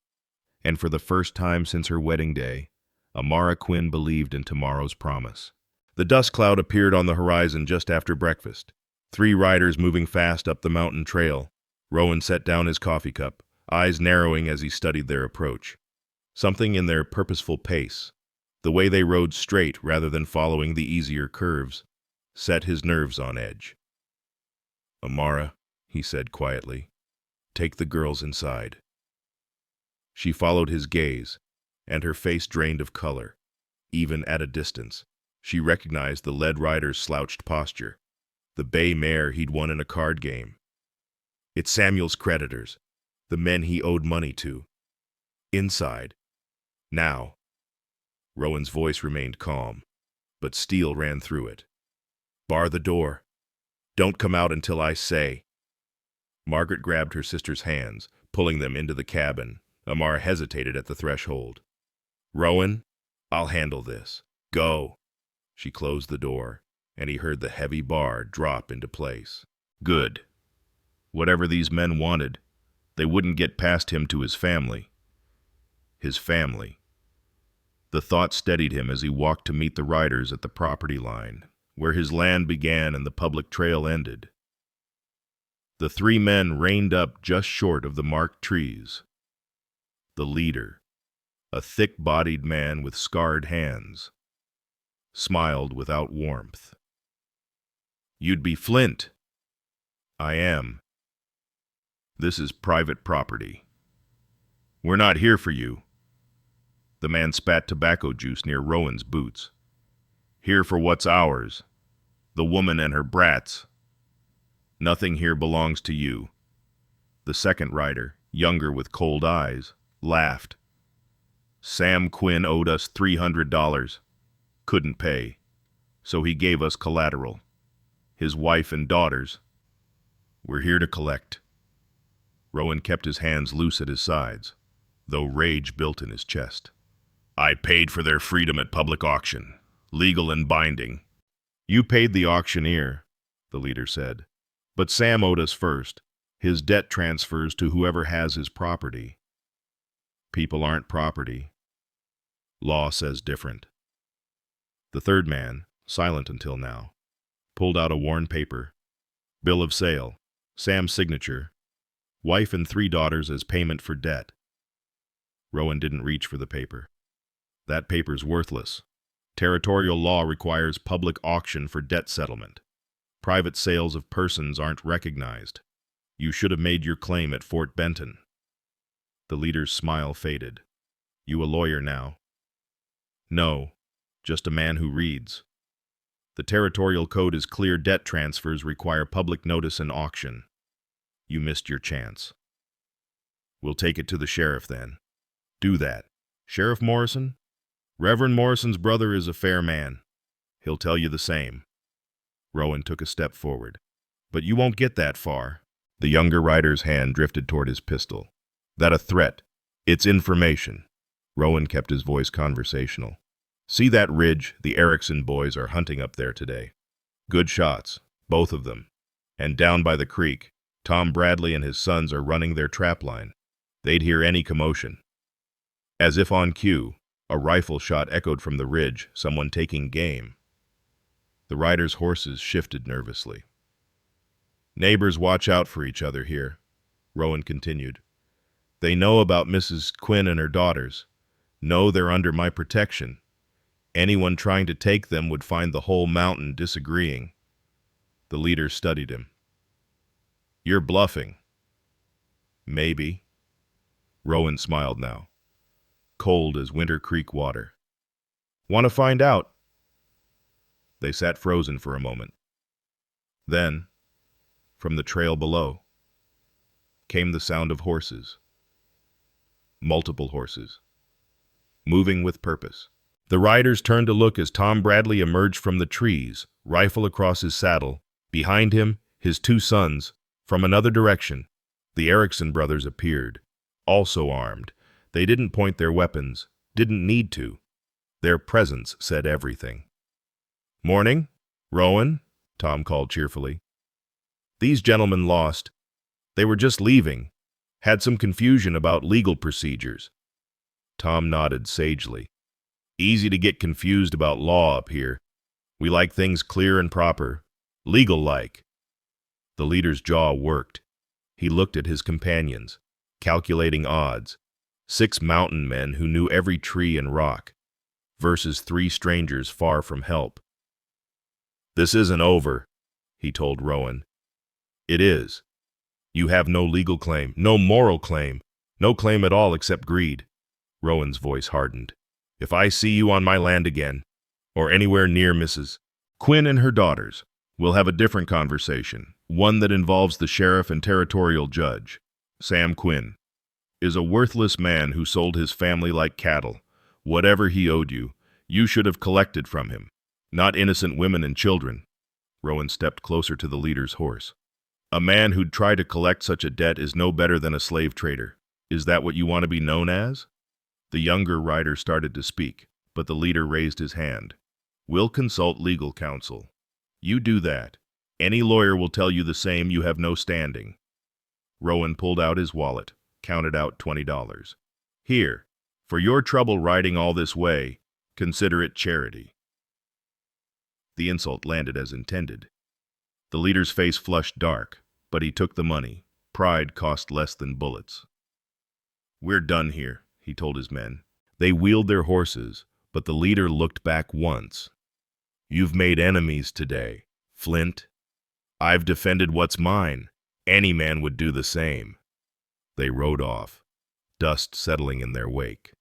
And for the first time since her wedding day, Amara Quinn believed in tomorrow's promise. The dust cloud appeared on the horizon just after breakfast. 3 riders moving fast up the mountain trail. Rowan set down his coffee cup, eyes narrowing as he studied their approach. Something in their purposeful pace, the way they rode straight rather than following the easier curves, set his nerves on edge. Amara, he said quietly, take the girls inside. She followed his gaze, and her face drained of color. Even at a distance, she recognized the lead rider's slouched posture, the bay mare he'd won in a card game. It's Samuel's creditors, the men he owed money to. Inside. Now. Rowan's voice remained calm, but steel ran through it. Bar the door. Don't come out until I say. Margaret grabbed her sister's hands, pulling them into the cabin. Amara hesitated at the threshold. Rowan, I'll handle this. Go. She closed the door, and he heard the heavy bar drop into place. Good. Whatever these men wanted, they wouldn't get past him to his family. His family. The thought steadied him as he walked to meet the riders at the property line, where his land began and the public trail ended. The 3 men reined up just short of the marked trees. The leader, a thick-bodied man with scarred hands, smiled without warmth. You'd be Flint. I am. This is private property. We're not here for you, The man spat tobacco juice near Rowan's boots. Here for what's ours. The woman and her brats. Nothing here belongs to you. The second rider, younger with cold eyes, laughed. Sam Quinn owed us $300. Couldn't pay. So he gave us collateral. His wife and daughters. We're here to collect. Rowan kept his hands loose at his sides, though rage built in his chest. I paid for their freedom at public auction, legal and binding. You paid the auctioneer, the leader said. But Sam owed us first. His debt transfers to whoever has his property. People aren't property. Law says different. The third man, silent until now, pulled out a worn paper. Bill of sale, Sam's signature, wife and 3 daughters as payment for debt. Rowan didn't reach for the paper. That paper's worthless. Territorial law requires public auction for debt settlement. Private sales of persons aren't recognized. You should have made your claim at Fort Benton. The leader's smile faded. You a lawyer now? No, just a man who reads. The territorial code is clear. Debt transfers require public notice and auction. You missed your chance. We'll take it to the sheriff then. Do that. Sheriff Morrison? Reverend Morrison's brother is a fair man. He'll tell you the same. Rowan took a step forward. But you won't get that far. The younger rider's hand drifted toward his pistol. That a threat? It's information. Rowan kept his voice conversational. See that ridge? The Erickson boys are hunting up there today. Good shots, both of them. And down by the creek, Tom Bradley and his sons are running their trap line. They'd hear any commotion. As if on cue, a rifle shot echoed from the ridge, someone taking game. The riders' horses shifted nervously. Neighbors watch out for each other here, Rowan continued. They know about Mrs. Quinn and her daughters, know they're under my protection. Anyone trying to take them would find the whole mountain disagreeing. The leader studied him. You're bluffing. Maybe. Rowan smiled now, cold as Winter Creek water. Want to find out? They sat frozen for a moment. Then, from the trail below, came the sound of horses. Multiple horses, moving with purpose. The riders turned to look as Tom Bradley emerged from the trees, rifle across his saddle. Behind him, his 2 sons. From another direction, the Erickson brothers appeared, also armed. They didn't point their weapons, didn't need to. Their presence said everything. Morning, Rowan, Tom called cheerfully. These gentlemen lost. They were just leaving. Had some confusion about legal procedures. Tom nodded sagely. Easy to get confused about law up here. We like things clear and proper, legal-like. The leader's jaw worked. He looked at his companions, calculating odds. 6 mountain men who knew every tree and rock, versus 3 strangers far from help. This isn't over, he told Rowan. It is. You have no legal claim, no moral claim, no claim at all except greed. Rowan's voice hardened. If I see you on my land again, or anywhere near Mrs. Quinn and her daughters, we'll have a different conversation, one that involves the sheriff and territorial judge. Sam Quinn is a worthless man who sold his family like cattle. Whatever he owed you, you should have collected from him, not innocent women and children. Rowan stepped closer to the leader's horse. A man who'd try to collect such a debt is no better than a slave trader. Is that what you want to be known as? The younger rider started to speak, but the leader raised his hand. We'll consult legal counsel. You do that. Any lawyer will tell you the same. You have no standing. Rowan pulled out his wallet, counted out $20. Here, for your trouble riding all this way, consider it charity. The insult landed as intended. The leader's face flushed dark, but he took the money. Pride cost less than bullets. We're done here, he told his men. They wheeled their horses, but the leader looked back once. You've made enemies today, Flint. I've defended what's mine. Any man would do the same. They rode off, dust settling in their wake.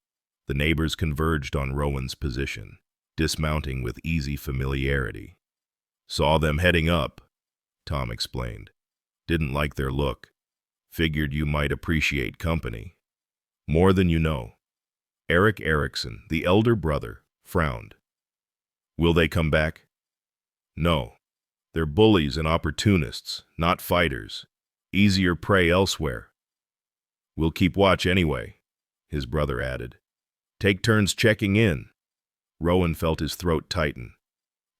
The neighbors converged on Rowan's position, dismounting with easy familiarity. Saw them heading up, Tom explained. Didn't like their look. Figured you might appreciate company. More than you know. Eric Erickson, the elder brother, frowned. Will they come back? No. They're bullies and opportunists, not fighters. Easier prey elsewhere. We'll keep watch anyway, his brother added. Take turns checking in. Rowan felt his throat tighten.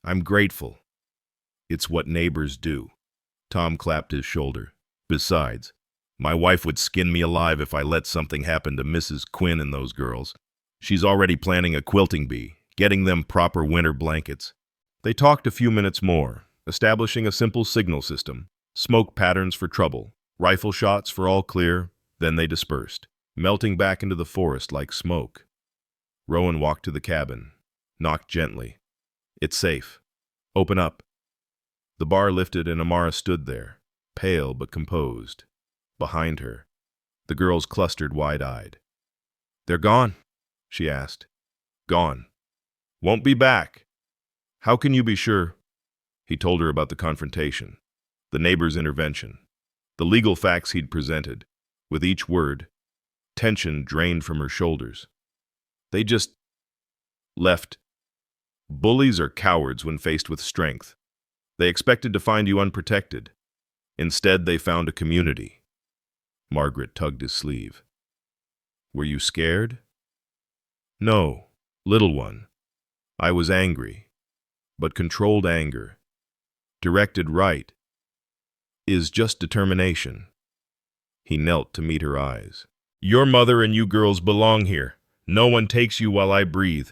I'm grateful. It's what neighbors do. Tom clapped his shoulder. Besides, my wife would skin me alive if I let something happen to Mrs. Quinn and those girls. She's already planning a quilting bee, getting them proper winter blankets. They talked a few minutes more, establishing a simple signal system, smoke patterns for trouble, rifle shots for all clear. Then they dispersed, melting back into the forest like smoke. Rowan walked to the cabin, knocked gently. It's safe. Open up. The bar lifted and Amara stood there, pale but composed. Behind her, the girls clustered wide-eyed. They're gone, she asked. Gone. Won't be back. How can you be sure? He told her about the confrontation, the neighbor's intervention, the legal facts he'd presented. With each word, tension drained from her shoulders. They just left. Bullies are cowards when faced with strength. They expected to find you unprotected. Instead, they found a community. Margaret tugged his sleeve. Were you scared? No, little one. I was angry, but controlled anger, directed right, is just determination. He knelt to meet her eyes. Your mother and you girls belong here. No one takes you while I breathe.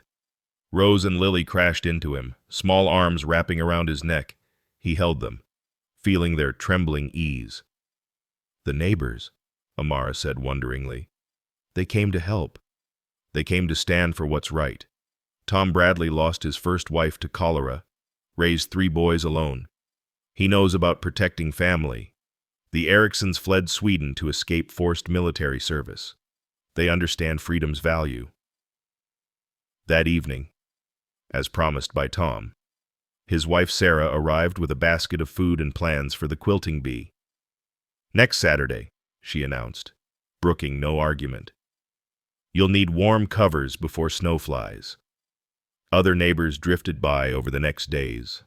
Rose and Lily crashed into him, small arms wrapping around his neck. He held them, feeling their trembling ease. The neighbors, Amara said wonderingly. They came to help. They came to stand for what's right. Tom Bradley lost his first wife to cholera, raised 3 boys alone. He knows about protecting family. The Ericksons fled Sweden to escape forced military service. They understand freedom's value. That evening, as promised by Tom, his wife Sarah arrived with a basket of food and plans for the quilting bee. Next Saturday, she announced, brooking no argument. You'll need warm covers before snow flies. Other neighbors drifted by over the next days.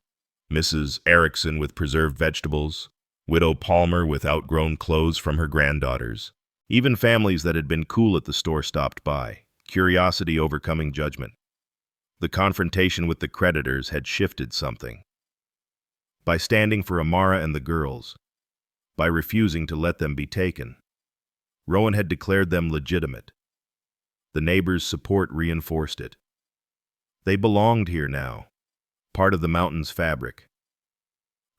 Mrs. Erickson with preserved vegetables, Widow Palmer with outgrown clothes from her granddaughters. Even families that had been cool at the store stopped by, curiosity overcoming judgment. The confrontation with the creditors had shifted something. By standing for Amara and the girls, by refusing to let them be taken, Rowan had declared them legitimate. The neighbors' support reinforced it. They belonged here now, part of the mountain's fabric.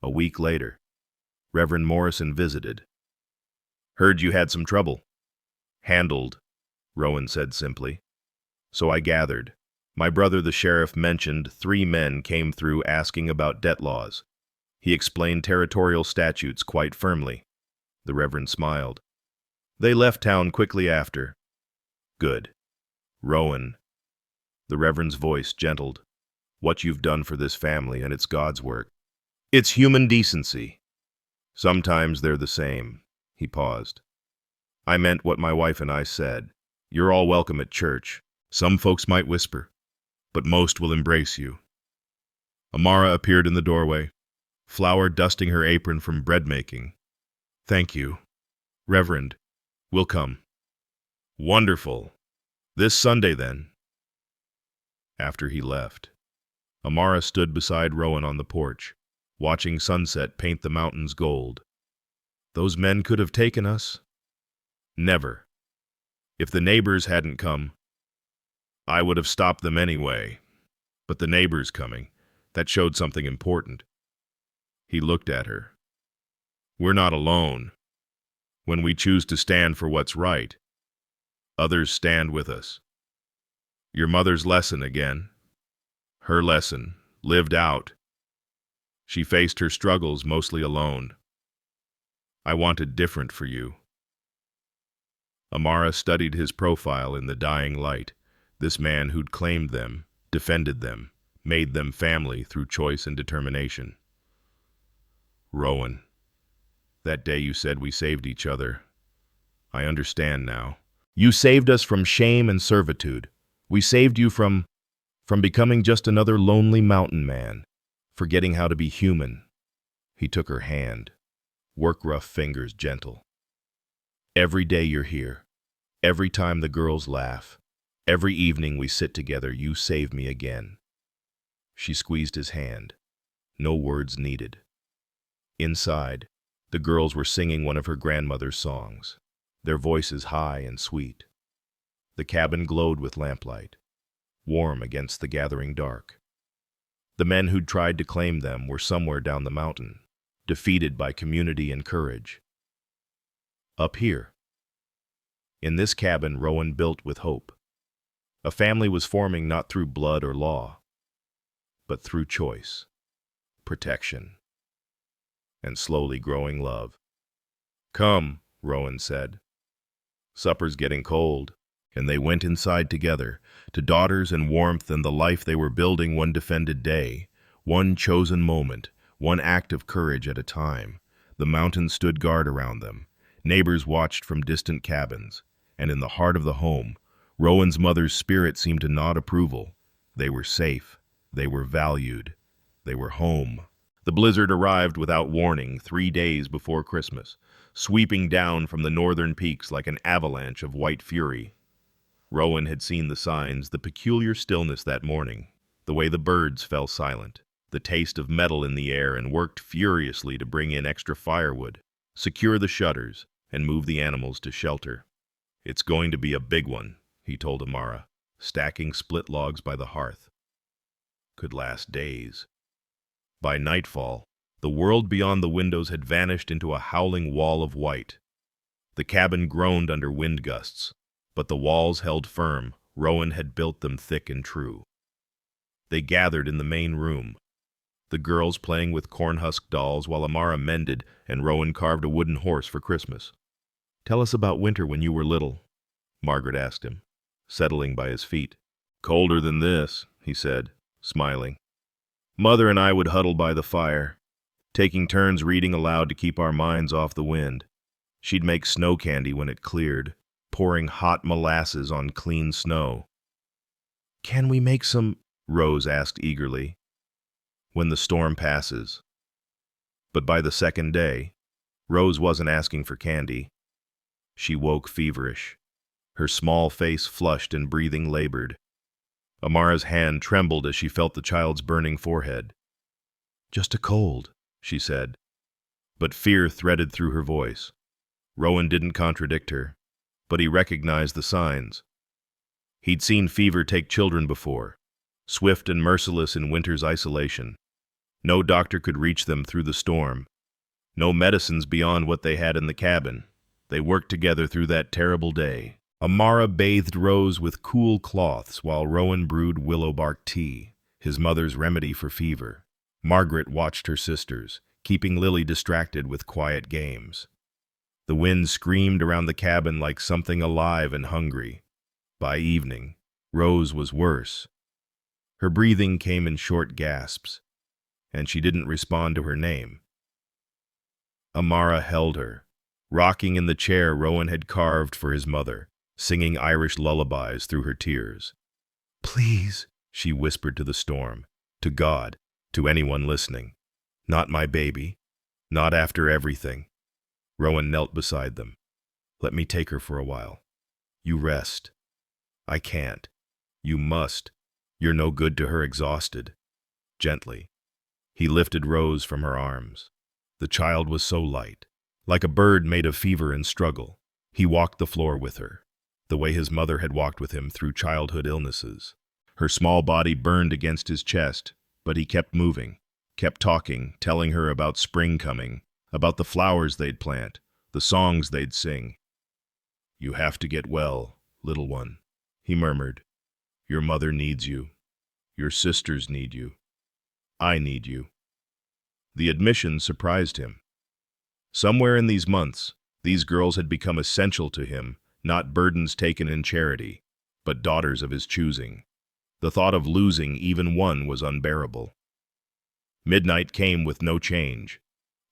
A week later, Reverend Morrison visited. Heard you had some trouble. Handled, Rowan said simply. So I gathered. My brother the sheriff mentioned 3 men came through asking about debt laws. He explained territorial statutes quite firmly. The Reverend smiled. They left town quickly after. Good. Rowan. The Reverend's voice gentled. What you've done for this family, and it's God's work. It's human decency. Sometimes they're the same. He paused. I meant what my wife and I said. You're all welcome at church. Some folks might whisper, but most will embrace you. Amara appeared in the doorway, flour dusting her apron from bread making. Thank you. Reverend, we'll come. Wonderful. This Sunday, then. After he left, Amara stood beside Rowan on the porch, watching sunset paint the mountains gold. Those men could have taken us. Never. If the neighbors hadn't come, I would have stopped them anyway. But the neighbors coming, that showed something important. He looked at her. We're not alone. When we choose to stand for what's right, others stand with us. Your mother's lesson again. Her lesson, lived out. She faced her struggles mostly alone. I wanted different for you. Amara studied his profile in the dying light, This man who'd claimed them, defended them, made them family through choice and determination. Rowan, that day you said we saved each other. I understand now. You saved us from shame and servitude. We saved you from becoming just another lonely mountain man, forgetting how to be human. He took her hand, work-rough fingers gentle. Every day you're here, every time the girls laugh, every evening we sit together, you save me again. She squeezed his hand. No words needed. Inside, the girls were singing one of her grandmother's songs, their voices high and sweet. The cabin glowed with lamplight, warm against the gathering dark. The men who'd tried to claim them were somewhere down the mountain, defeated by community and courage. Up here, in this cabin Rowan built with hope, a family was forming not through blood or law, but through choice, protection, and slowly growing love. Come, Rowan said. Supper's getting cold. And they went inside together, to daughters and warmth and the life they were building one defended day, one chosen moment, one act of courage at a time. The mountains stood guard around them. Neighbors watched from distant cabins, and in the heart of the home, Rowan's mother's spirit seemed to nod approval. They were safe. They were valued. They were home. The blizzard arrived without warning 3 days before Christmas, sweeping down from the northern peaks like an avalanche of white fury. Rowan had seen the signs, the peculiar stillness that morning, the way the birds fell silent, the taste of metal in the air, and worked furiously to bring in extra firewood, secure the shutters, and move the animals to shelter. It's going to be a big one, he told Amara, stacking split logs by the hearth. Could last days. By nightfall, the world beyond the windows had vanished into a howling wall of white. The cabin groaned under wind gusts, but the walls held firm. Rowan had built them thick and true. They gathered in the main room, the girls playing with corn-husk dolls while Amara mended and Rowan carved a wooden horse for Christmas. Tell us about winter when you were little, Margaret asked him, settling by his feet. Colder than this, he said, smiling. Mother and I would huddle by the fire, taking turns reading aloud to keep our minds off the wind. She'd make snow candy when it cleared, pouring hot molasses on clean snow. Can we make some? Rose asked eagerly. When the storm passes. But by the second day, Rose wasn't asking for candy. She woke feverish, her small face flushed and breathing labored. Amara's hand trembled as she felt the child's burning forehead. Just a cold, she said, but fear threaded through her voice. Rowan didn't contradict her, but he recognized the signs. He'd seen fever take children before, swift and merciless in winter's isolation. No doctor could reach them through the storm. No medicines beyond what they had in the cabin. They worked together through that terrible day. Amara bathed Rose with cool cloths while Rowan brewed willow bark tea, his mother's remedy for fever. Margaret watched her sisters, keeping Lily distracted with quiet games. The wind screamed around the cabin like something alive and hungry. By evening, Rose was worse. Her breathing came in short gasps, and she didn't respond to her name. Amara held her, rocking in the chair Rowan had carved for his mother, singing Irish lullabies through her tears. Please, she whispered to the storm, to God, to anyone listening. Not my baby. Not after everything. Rowan knelt beside them. Let me take her for a while. You rest. I can't. You must. You're no good to her exhausted. Gently. He lifted Rose from her arms. The child was so light, like a bird made of fever and struggle. He walked the floor with her, the way his mother had walked with him through childhood illnesses. Her small body burned against his chest, but he kept moving, kept talking, telling her about spring coming, about the flowers they'd plant, the songs they'd sing. You have to get well, little one, he murmured. Your mother needs you. Your sisters need you. I need you. The admission surprised him. Somewhere in these months, these girls had become essential to him, not burdens taken in charity. but daughters of his choosing. The thought of losing even one was unbearable. Midnight came with no change.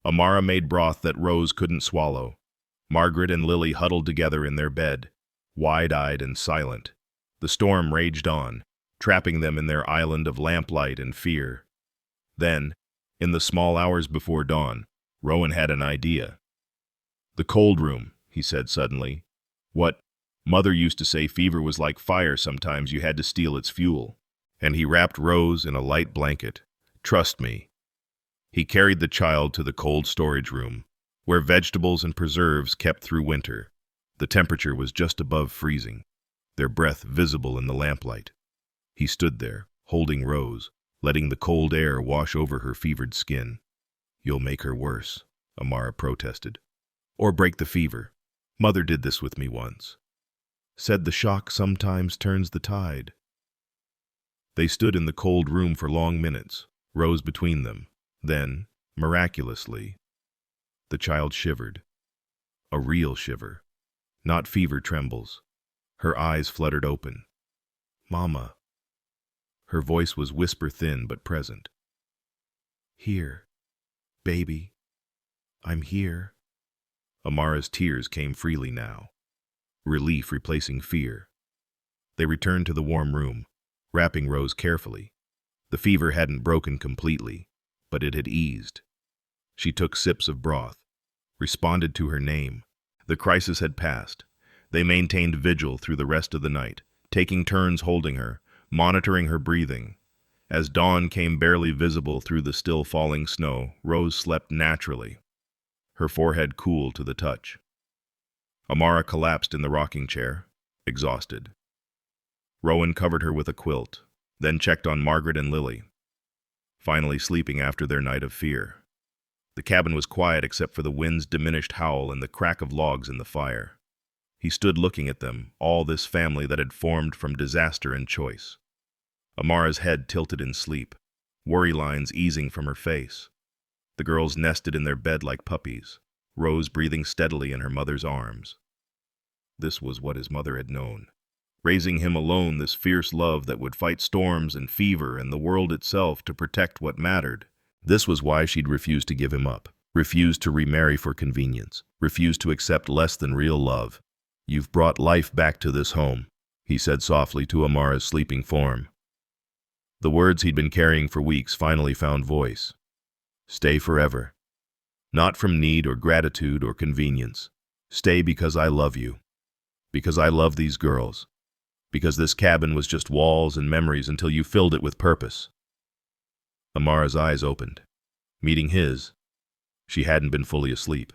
Amara made broth that Rose couldn't swallow. Margaret and Lily huddled together in their bed, wide-eyed and silent. The storm raged on, trapping them in their island of lamplight and fear. Then, in the small hours before dawn, Rowan had an idea. "The cold room," he said suddenly. "What? Mother used to say fever was like fire, sometimes you had to steal its fuel." And he wrapped Rose in a light blanket. "Trust me." He carried the child to the cold storage room, where vegetables and preserves kept through winter. The temperature was just above freezing, their breath visible in the lamplight. He stood there, holding Rose, letting the cold air wash over her fevered skin. "You'll make her worse," Amara protested. "Or break the fever. Mother did this with me once. Said the shock sometimes turns the tide." They stood in the cold room for long minutes, Rose between them. Then, miraculously, the child shivered. A real shiver, not fever trembles. Her eyes fluttered open. "Mama." Her voice was whisper-thin but present. "Here, baby. I'm here." Amara's tears came freely now, relief replacing fear. They returned to the warm room, wrapping Rose carefully. The fever hadn't broken completely, but it had eased. She took sips of broth, responded to her name. The crisis had passed. They maintained vigil through the rest of the night, taking turns holding her, monitoring her breathing. As dawn came barely visible through the still falling snow, Rose slept naturally, her forehead cool to the touch. Amara collapsed in the rocking chair, exhausted. Rowan covered her with a quilt, then checked on Margaret and Lily, finally sleeping after their night of fear. The cabin was quiet except for the wind's diminished howl and the crack of logs in the fire. He stood looking at them, all this family that had formed from disaster and choice. Amara's head tilted in sleep, worry lines easing from her face. The girls nested in their bed like puppies, Rose breathing steadily in her mother's arms. This was what his mother had known. Raising him alone, this fierce love that would fight storms and fever and the world itself to protect what mattered. This was why she'd refused to give him up, refused to remarry for convenience, refused to accept less than real love. "You've brought life back to this home," he said softly to Amara's sleeping form. The words he'd been carrying for weeks finally found voice. "Stay forever. Not from need or gratitude or convenience. Stay because I love you. Because I love these girls. Because this cabin was just walls and memories until you filled it with purpose." Amara's eyes opened. Meeting his, she hadn't been fully asleep.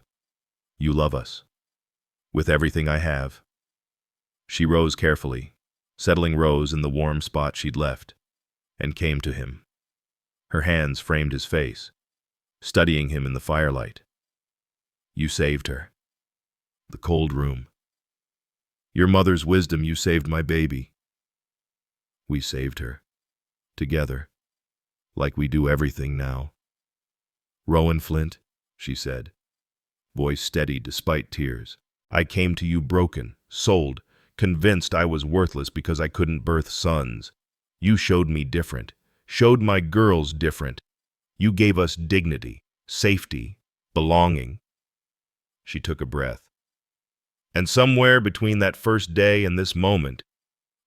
"You love us. With everything I have." She rose carefully, settling Rose in the warm spot she'd left, and came to him. Her hands framed his face, studying him in the firelight. "You saved her. The cold room. Your mother's wisdom, you saved my baby. We saved her. Together. Like we do everything now." "Rowan Flint," she said, voice steady despite tears. "I came to you broken, sold, convinced I was worthless because I couldn't birth sons. You showed me different, showed my girls different. You gave us dignity, safety, belonging." She took a breath. "And somewhere between that first day and this moment,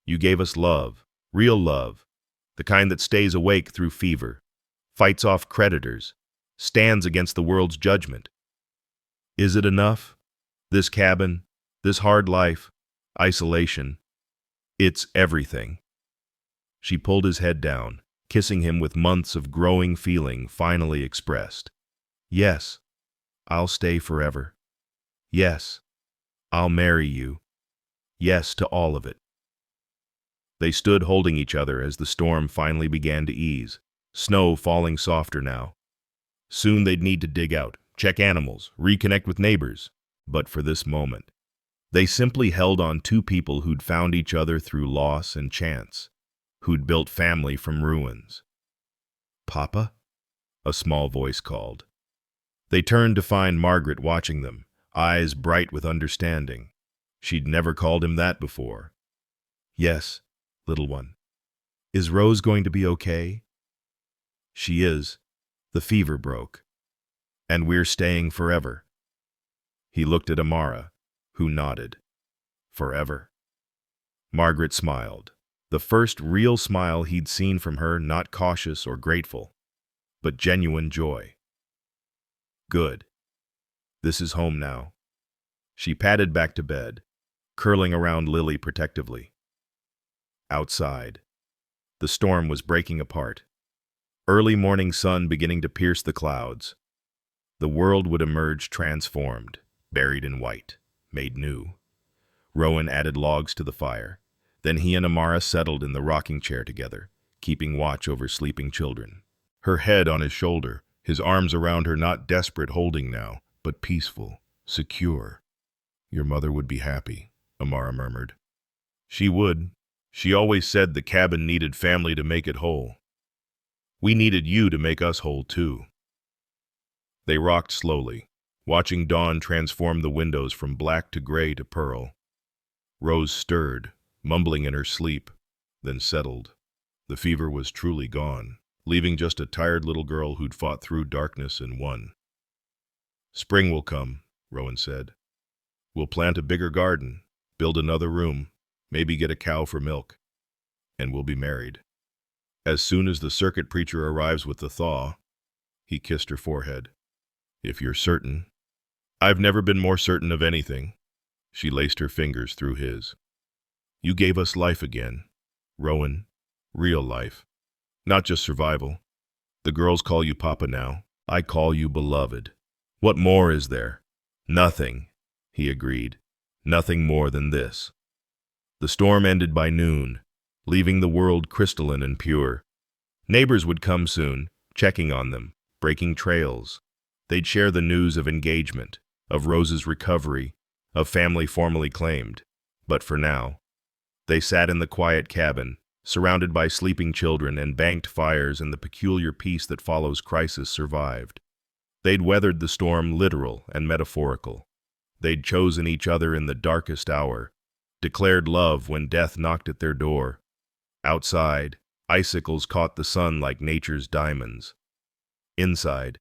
you gave us love, real love, the kind that stays awake through fever, fights off creditors, stands against the world's judgment. Is it enough? This cabin, this hard life, isolation. It's everything." She pulled his head down, kissing him with months of growing feeling finally expressed. "Yes, I'll stay forever. Yes, I'll marry you. Yes to all of it." They stood holding each other as the storm finally began to ease, snow falling softer now. Soon they'd need to dig out, check animals, reconnect with neighbors. But for this moment, they simply held on two people who'd found each other through loss and chance, who'd built family from ruins. "Papa?" a small voice called. They turned to find Margaret watching them, eyes bright with understanding. She'd never called him that before. Yes, little one. Is Rose going to be okay? She is. The fever broke. And we're staying forever. He looked at Amara, who nodded. Forever. Margaret smiled. The first real smile he'd seen from her, not cautious or grateful, but genuine joy. Good. This is home now. She padded back to bed, curling around Lily protectively. Outside, the storm was breaking apart. Early morning sun beginning to pierce the clouds. The world would emerge transformed, buried in white, made new. Rowan added logs to the fire. Then he and Amara settled in the rocking chair together, keeping watch over sleeping children. Her head on his shoulder, his arms around her, not desperate holding now, but peaceful, secure. Your mother would be happy, Amara murmured. She would. She always said the cabin needed family to make it whole. We needed you to make us whole, too. They rocked slowly, watching dawn transform the windows from black to gray to pearl. Rose stirred, mumbling in her sleep, then settled. The fever was truly gone, leaving just a tired little girl who'd fought through darkness and won. Spring will come, Rowan said. We'll plant a bigger garden, build another room, maybe get a cow for milk, and we'll be married. As soon as the circuit preacher arrives with the thaw, he kissed her forehead. If you're certain. I've never been more certain of anything. She laced her fingers through his. You gave us life again, Rowan. Real life. Not just survival. The girls call you Papa now. I call you beloved. What more is there? Nothing, he agreed. Nothing more than this. The storm ended by noon, leaving the world crystalline and pure. Neighbors would come soon, checking on them, breaking trails. They'd share the news of engagement, of Rose's recovery, of family formally claimed. But for now, they sat in the quiet cabin, surrounded by sleeping children and banked fires, and the peculiar peace that follows crisis survived. They'd weathered the storm, literal and metaphorical. They'd chosen each other in the darkest hour, declared love when death knocked at their door. Outside, icicles caught the sun like nature's diamonds. Inside,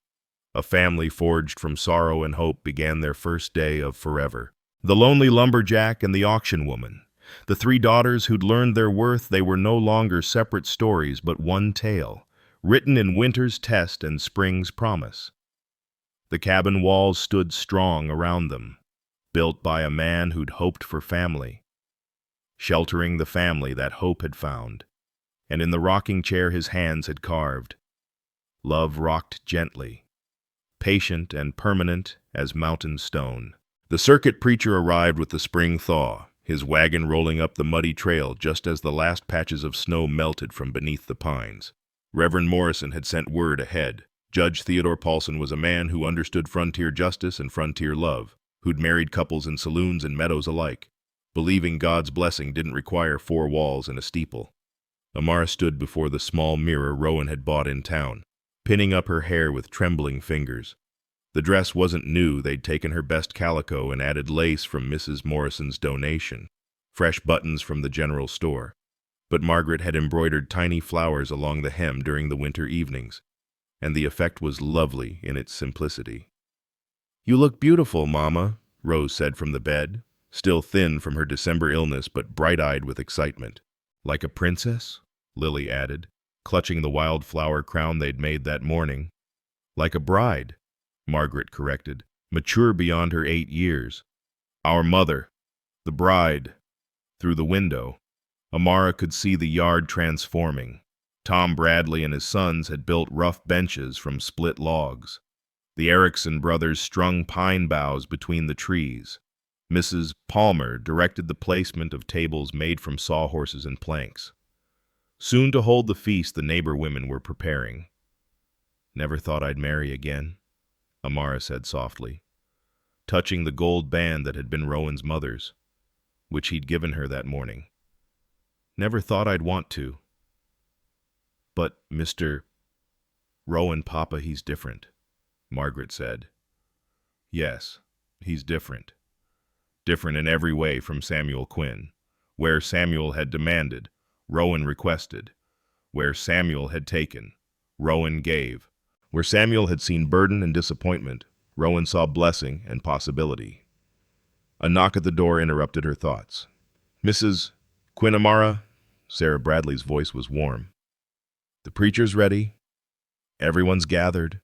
a family forged from sorrow and hope began their first day of forever. The lonely lumberjack and the auction woman. The three daughters who'd learned their worth, they were no longer separate stories, but one tale, written in winter's test and spring's promise. The cabin walls stood strong around them, built by a man who'd hoped for family, sheltering the family that hope had found, and in the rocking chair his hands had carved. Love rocked gently, patient and permanent as mountain stone. The circuit preacher arrived with the spring thaw, his wagon rolling up the muddy trail just as the last patches of snow melted from beneath the pines. Reverend Morrison had sent word ahead. Judge Theodore Paulson was a man who understood frontier justice and frontier love, who'd married couples in saloons and meadows alike. Believing God's blessing didn't require 4 walls and a steeple. Amara stood before the small mirror Rowan had bought in town, pinning up her hair with trembling fingers. The dress wasn't new. They'd taken her best calico and added lace from Mrs. Morrison's donation, fresh buttons from the general store. But Margaret had embroidered tiny flowers along the hem during the winter evenings, and the effect was lovely in its simplicity. You look beautiful, Mama, Rose said from the bed, still thin from her December illness but bright-eyed with excitement. Like a princess? Lily added, clutching the wildflower crown they'd made that morning. Like a bride, Margaret corrected, mature beyond her 8 years. Our mother, the bride. Through the window, Amara could see the yard transforming. Tom Bradley and his sons had built rough benches from split logs. The Erickson brothers strung pine boughs between the trees. Mrs. Palmer directed the placement of tables made from sawhorses and planks. Soon to hold the feast the neighbor women were preparing. Never thought I'd marry again, Amara said softly, touching the gold band that had been Rowan's mother's, which he'd given her that morning. Never thought I'd want to. But Mr. Rowan, Papa, he's different, Margaret said. Yes, he's different. Different in every way from Samuel Quinn. Where Samuel had demanded, Rowan requested. Where Samuel had taken, Rowan gave. Where Samuel had seen burden and disappointment, Rowan saw blessing and possibility. A knock at the door interrupted her thoughts. "Mrs. Quinn-Amara?" Sarah Bradley's voice was warm. "The preacher's ready. Everyone's gathered."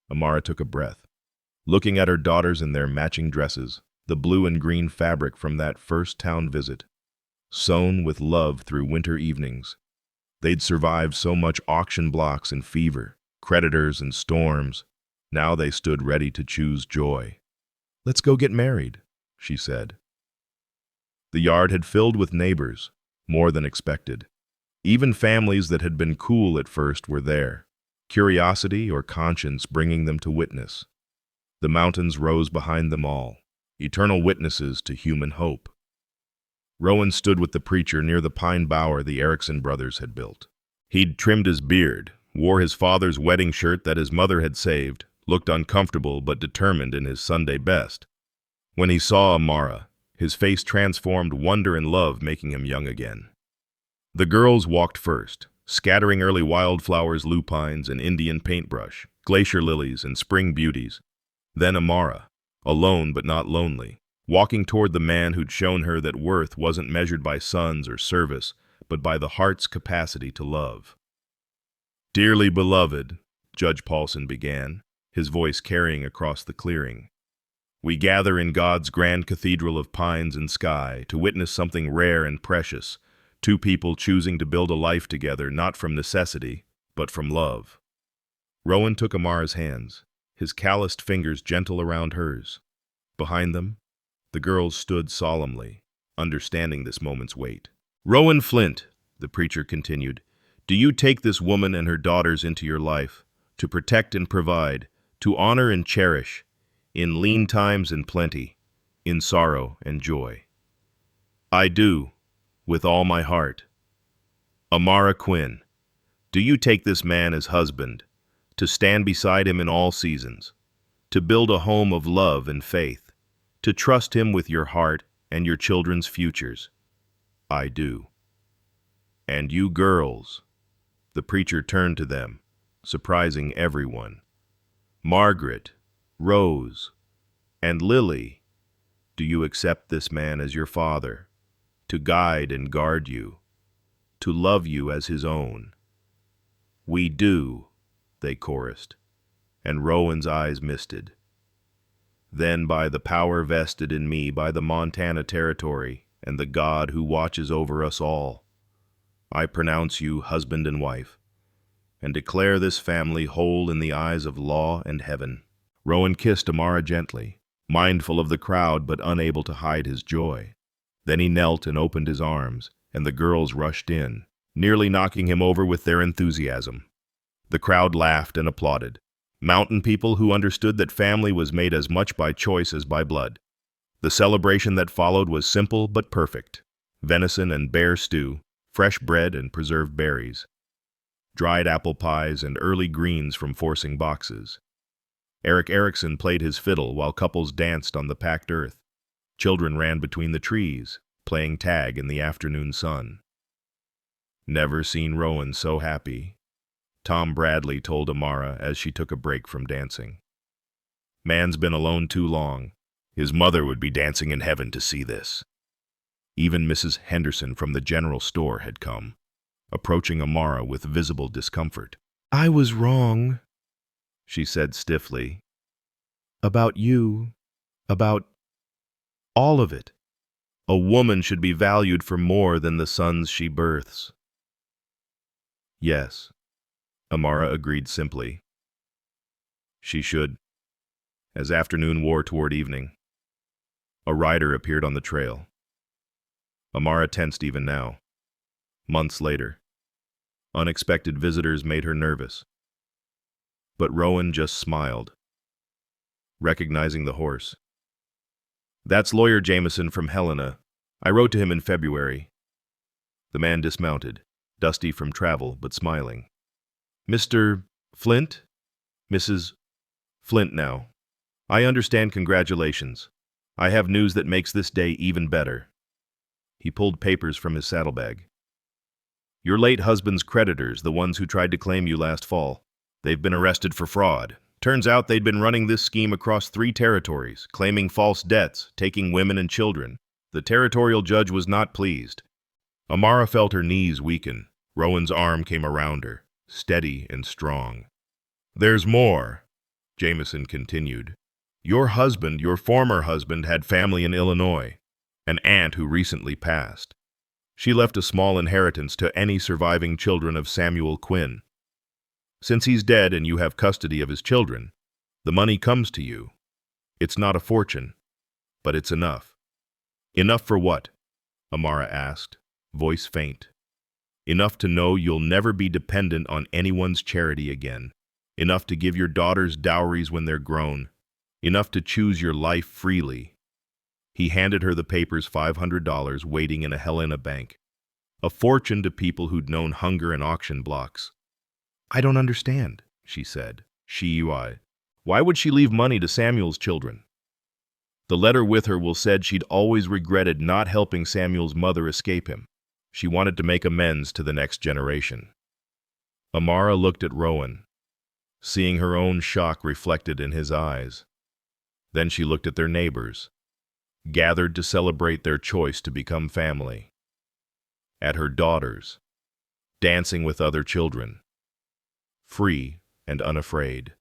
Amara took a breath. Looking at her daughters in their matching dresses, the blue and green fabric from that first town visit, sewn with love through winter evenings. They'd survived so much auction blocks and fever, creditors and storms. Now they stood ready to choose joy. "Let's go get married," she said. The yard had filled with neighbors, more than expected. Even families that had been cool at first were there, curiosity or conscience bringing them to witness. The mountains rose behind them all, eternal witnesses to human hope. Rowan stood with the preacher near the pine bower the Erickson brothers had built. He'd trimmed his beard, wore his father's wedding shirt that his mother had saved, looked uncomfortable but determined in his Sunday best. When he saw Amara, his face transformed wonder and love, making him young again. The girls walked first, scattering early wildflowers, lupines, and Indian paintbrush, glacier lilies, and spring beauties. Then Amara, alone but not lonely, walking toward the man who'd shown her that worth wasn't measured by sons or service, but by the heart's capacity to love. "Dearly beloved," Judge Paulson began, his voice carrying across the clearing, "we gather in God's grand cathedral of pines and sky to witness something rare and precious, two people choosing to build a life together not from necessity, but from love." Rowan took Amara's hands, his calloused fingers gentle around hers. Behind them, the girls stood solemnly, understanding this moment's weight. "Rowan Flint," the preacher continued, "do you take this woman and her daughters into your life, to protect and provide, to honor and cherish, in lean times and plenty, in sorrow and joy?" "I do, with all my heart." "Amara Quinn, do you take this man as husband, to stand beside him in all seasons, to build a home of love and faith, to trust him with your heart and your children's futures?" "I do." "And you girls," the preacher turned to them, surprising everyone, "Margaret, Rose, and Lily, do you accept this man as your father, to guide and guard you, to love you as his own?" "We do," they chorused, and Rowan's eyes misted. "Then by the power vested in me by the Montana Territory and the God who watches over us all, I pronounce you husband and wife, and declare this family whole in the eyes of law and heaven." Rowan kissed Amara gently, mindful of the crowd but unable to hide his joy. Then he knelt and opened his arms, and the girls rushed in, nearly knocking him over with their enthusiasm. The crowd laughed and applauded. Mountain people who understood that family was made as much by choice as by blood. The celebration that followed was simple but perfect. Venison and bear stew, fresh bread and preserved berries, dried apple pies and early greens from forcing boxes. Eric Erickson played his fiddle while couples danced on the packed earth. Children ran between the trees, playing tag in the afternoon sun. "Never seen Rowan so happy," Tom Bradley told Amara as she took a break from dancing. "Man's been alone too long. His mother would be dancing in heaven to see this." Even Mrs. Henderson from the general store had come, approaching Amara with visible discomfort. "I was wrong," she said stiffly. "About you, about all of it. A woman should be valued for more than the sons she births." "Yes," Amara agreed simply. "She should." As afternoon wore toward evening, a rider appeared on the trail. Amara tensed even now. Months later, unexpected visitors made her nervous. But Rowan just smiled, recognizing the horse. "That's Lawyer Jameson from Helena. I wrote to him in February." The man dismounted, dusty from travel but smiling. "Mr. Flint? Mrs. Flint now. I understand. Congratulations. I have news that makes this day even better." He pulled papers from his saddlebag. Your late husband's creditors, the ones who tried to claim you last fall. They've been arrested for fraud. Turns out they'd been running this scheme across 3 territories, claiming false debts, taking women and children. The territorial judge was not pleased. Amara felt her knees weaken. Rowan's arm came around her, steady and strong. There's more, Jameson continued. Your husband, your former husband, had family in Illinois, an aunt who recently passed. She left a small inheritance to any surviving children of Samuel Quinn. Since he's dead and you have custody of his children, the money comes to you. It's not a fortune, but it's enough. Enough for what? Amara asked, voice faint. Enough to know you'll never be dependent on anyone's charity again. Enough to give your daughters dowries when they're grown. Enough to choose your life freely. He handed her the papers, $500 waiting in a Helena bank. A fortune to people who'd known hunger and auction blocks. I don't understand, she said. Why would she leave money to Samuel's children? The letter with her said she'd always regretted not helping Samuel's mother escape him. She wanted to make amends to the next generation. Amara looked at Rowan, seeing her own shock reflected in his eyes. Then she looked at their neighbors, gathered to celebrate their choice to become family. At her daughters, dancing with other children, free and unafraid.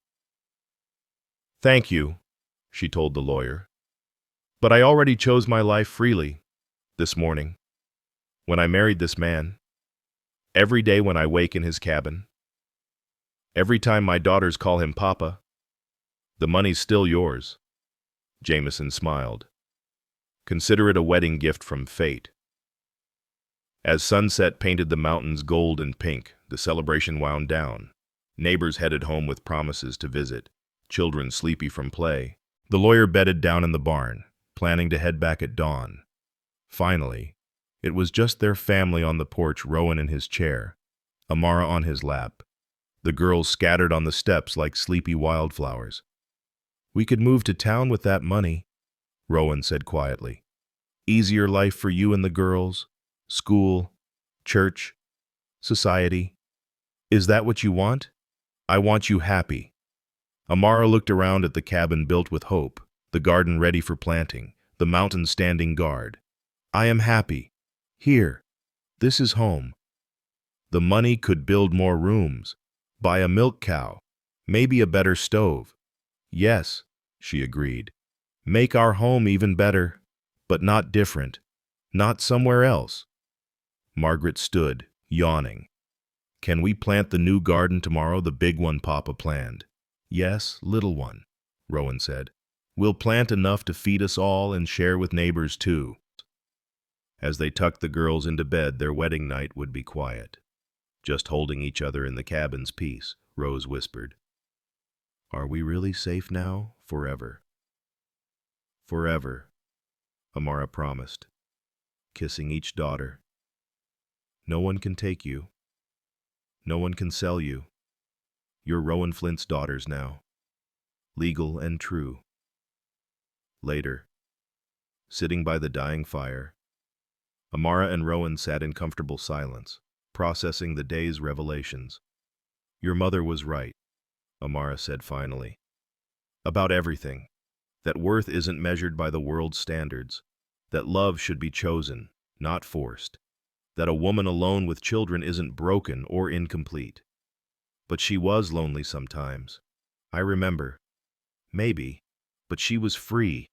Thank you, she told the lawyer. But I already chose my life freely, this morning, when I married this man, every day when I wake in his cabin, every time my daughters call him Papa. The money's still yours. Jameson smiled. Consider it a wedding gift from fate. As sunset painted the mountains gold and pink, the celebration wound down. Neighbors headed home with promises to visit, children sleepy from play. The lawyer bedded down in the barn, planning to head back at dawn. Finally, it was just their family on the porch, Rowan in his chair, Amara on his lap. The girls scattered on the steps like sleepy wildflowers. We could move to town with that money, Rowan said quietly. Easier life for you and the girls, school, church, society. Is that what you want? I want you happy. Amara looked around at the cabin built with hope, the garden ready for planting, the mountain standing guard. I am happy. Here. This is home. The money could build more rooms, buy a milk cow, maybe a better stove. Yes, she agreed. Make our home even better, but not different, not somewhere else. Margaret stood, yawning. Can we plant the new garden tomorrow, the big one Papa planned? Yes, little one, Rowan said. We'll plant enough to feed us all and share with neighbors too. As they tucked the girls into bed, their wedding night would be quiet. Just holding each other in the cabin's peace, Rose whispered. Are we really safe now, forever? Forever, Amara promised, kissing each daughter. No one can take you. No one can sell you. You're Rowan Flint's daughters now, legal and true. Later, sitting by the dying fire, Amara and Rowan sat in comfortable silence, processing the day's revelations. Your mother was right, Amara said finally. About everything. That worth isn't measured by the world's standards. That love should be chosen, not forced. That a woman alone with children isn't broken or incomplete. But she was lonely sometimes. I remember. Maybe. But she was free.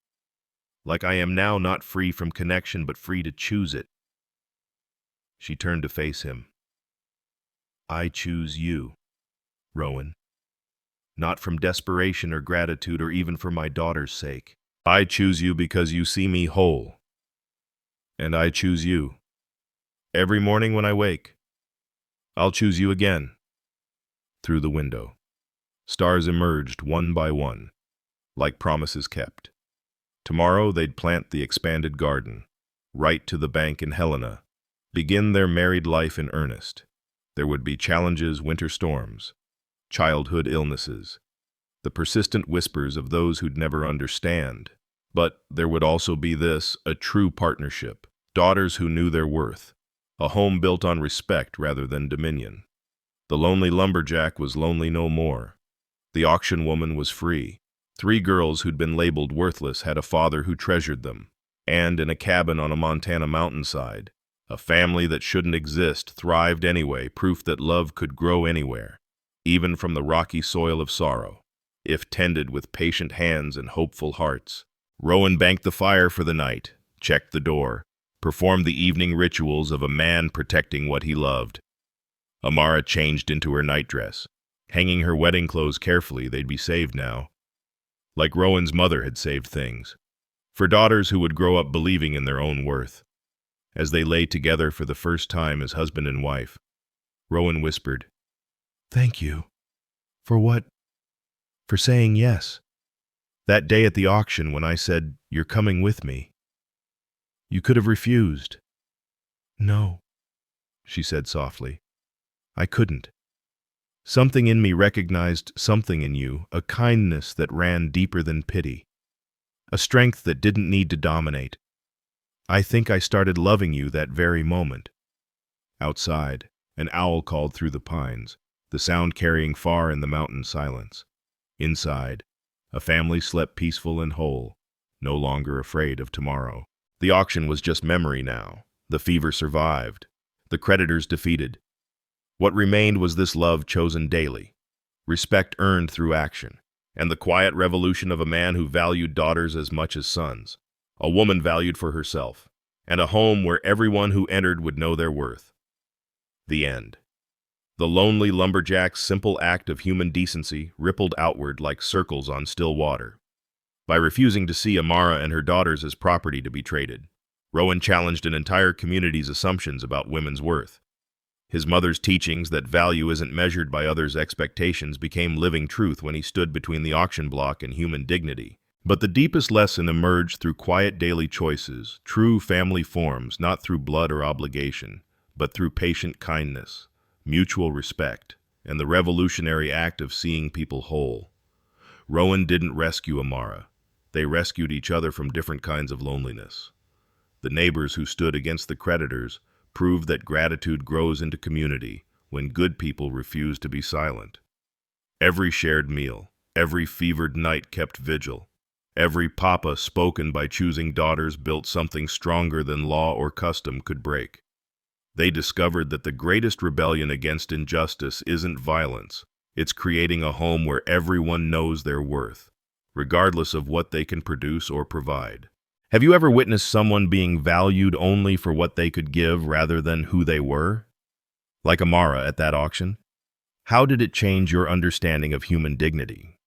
Like I am now, not free from connection, but free to choose it. She turned to face him. I choose you, Rowan. Not from desperation or gratitude or even for my daughter's sake. I choose you because you see me whole. And I choose you. Every morning when I wake, I'll choose you again. Through the window, stars emerged one by one, like promises kept. Tomorrow they'd plant the expanded garden, right to the bank in Helena, begin their married life in earnest. There would be challenges, winter storms, childhood illnesses, the persistent whispers of those who'd never understand. But there would also be this, a true partnership, Daughters who knew their worth. A home built on respect rather than dominion. The lonely lumberjack was lonely no more. The auction woman was free. 3 girls who'd been labeled worthless had a father who treasured them. And in a cabin on a Montana mountainside, a family that shouldn't exist thrived anyway, proof that love could grow anywhere, even from the rocky soil of sorrow, if tended with patient hands and hopeful hearts. Rowan banked the fire for the night, checked the door, performed the evening rituals of a man protecting what he loved. Amara changed into her nightdress, hanging her wedding clothes carefully. They'd be saved now, like Rowan's mother had saved things, for daughters who would grow up believing in their own worth. As they lay together for the first time as husband and wife, Rowan whispered, "Thank you. For what? For saying yes. That day at the auction when I said, 'You're coming with me.' You could have refused." "No," she said softly. "I couldn't. Something in me recognized something in you, a kindness that ran deeper than pity, a strength that didn't need to dominate. I think I started loving you that very moment." Outside, an owl called through the pines, the sound carrying far in the mountain silence. Inside, a family slept peaceful and whole, no longer afraid of tomorrow. The auction was just memory now. The fever survived. The creditors defeated. What remained was this love chosen daily, respect earned through action, and the quiet revolution of a man who valued daughters as much as sons, a woman valued for herself, and a home where everyone who entered would know their worth. The end. The lonely lumberjack's simple act of human decency rippled outward like circles on still water. By refusing to see Amara and her daughters as property to be traded, Rowan challenged an entire community's assumptions about women's worth. His mother's teachings that value isn't measured by others' expectations became living truth when he stood between the auction block and human dignity. But the deepest lesson emerged through quiet daily choices, true family forms, not through blood or obligation, but through patient kindness, mutual respect, and the revolutionary act of seeing people whole. Rowan didn't rescue Amara. They rescued each other from different kinds of loneliness. The neighbors who stood against the creditors proved that gratitude grows into community when good people refuse to be silent. Every shared meal, every fevered night kept vigil, every papa spoken by choosing daughters built something stronger than law or custom could break. They discovered that the greatest rebellion against injustice isn't violence. It's creating a home where everyone knows their worth, regardless of what they can produce or provide. Have you ever witnessed someone being valued only for what they could give rather than who they were? Like Amara at that auction? How did it change your understanding of human dignity?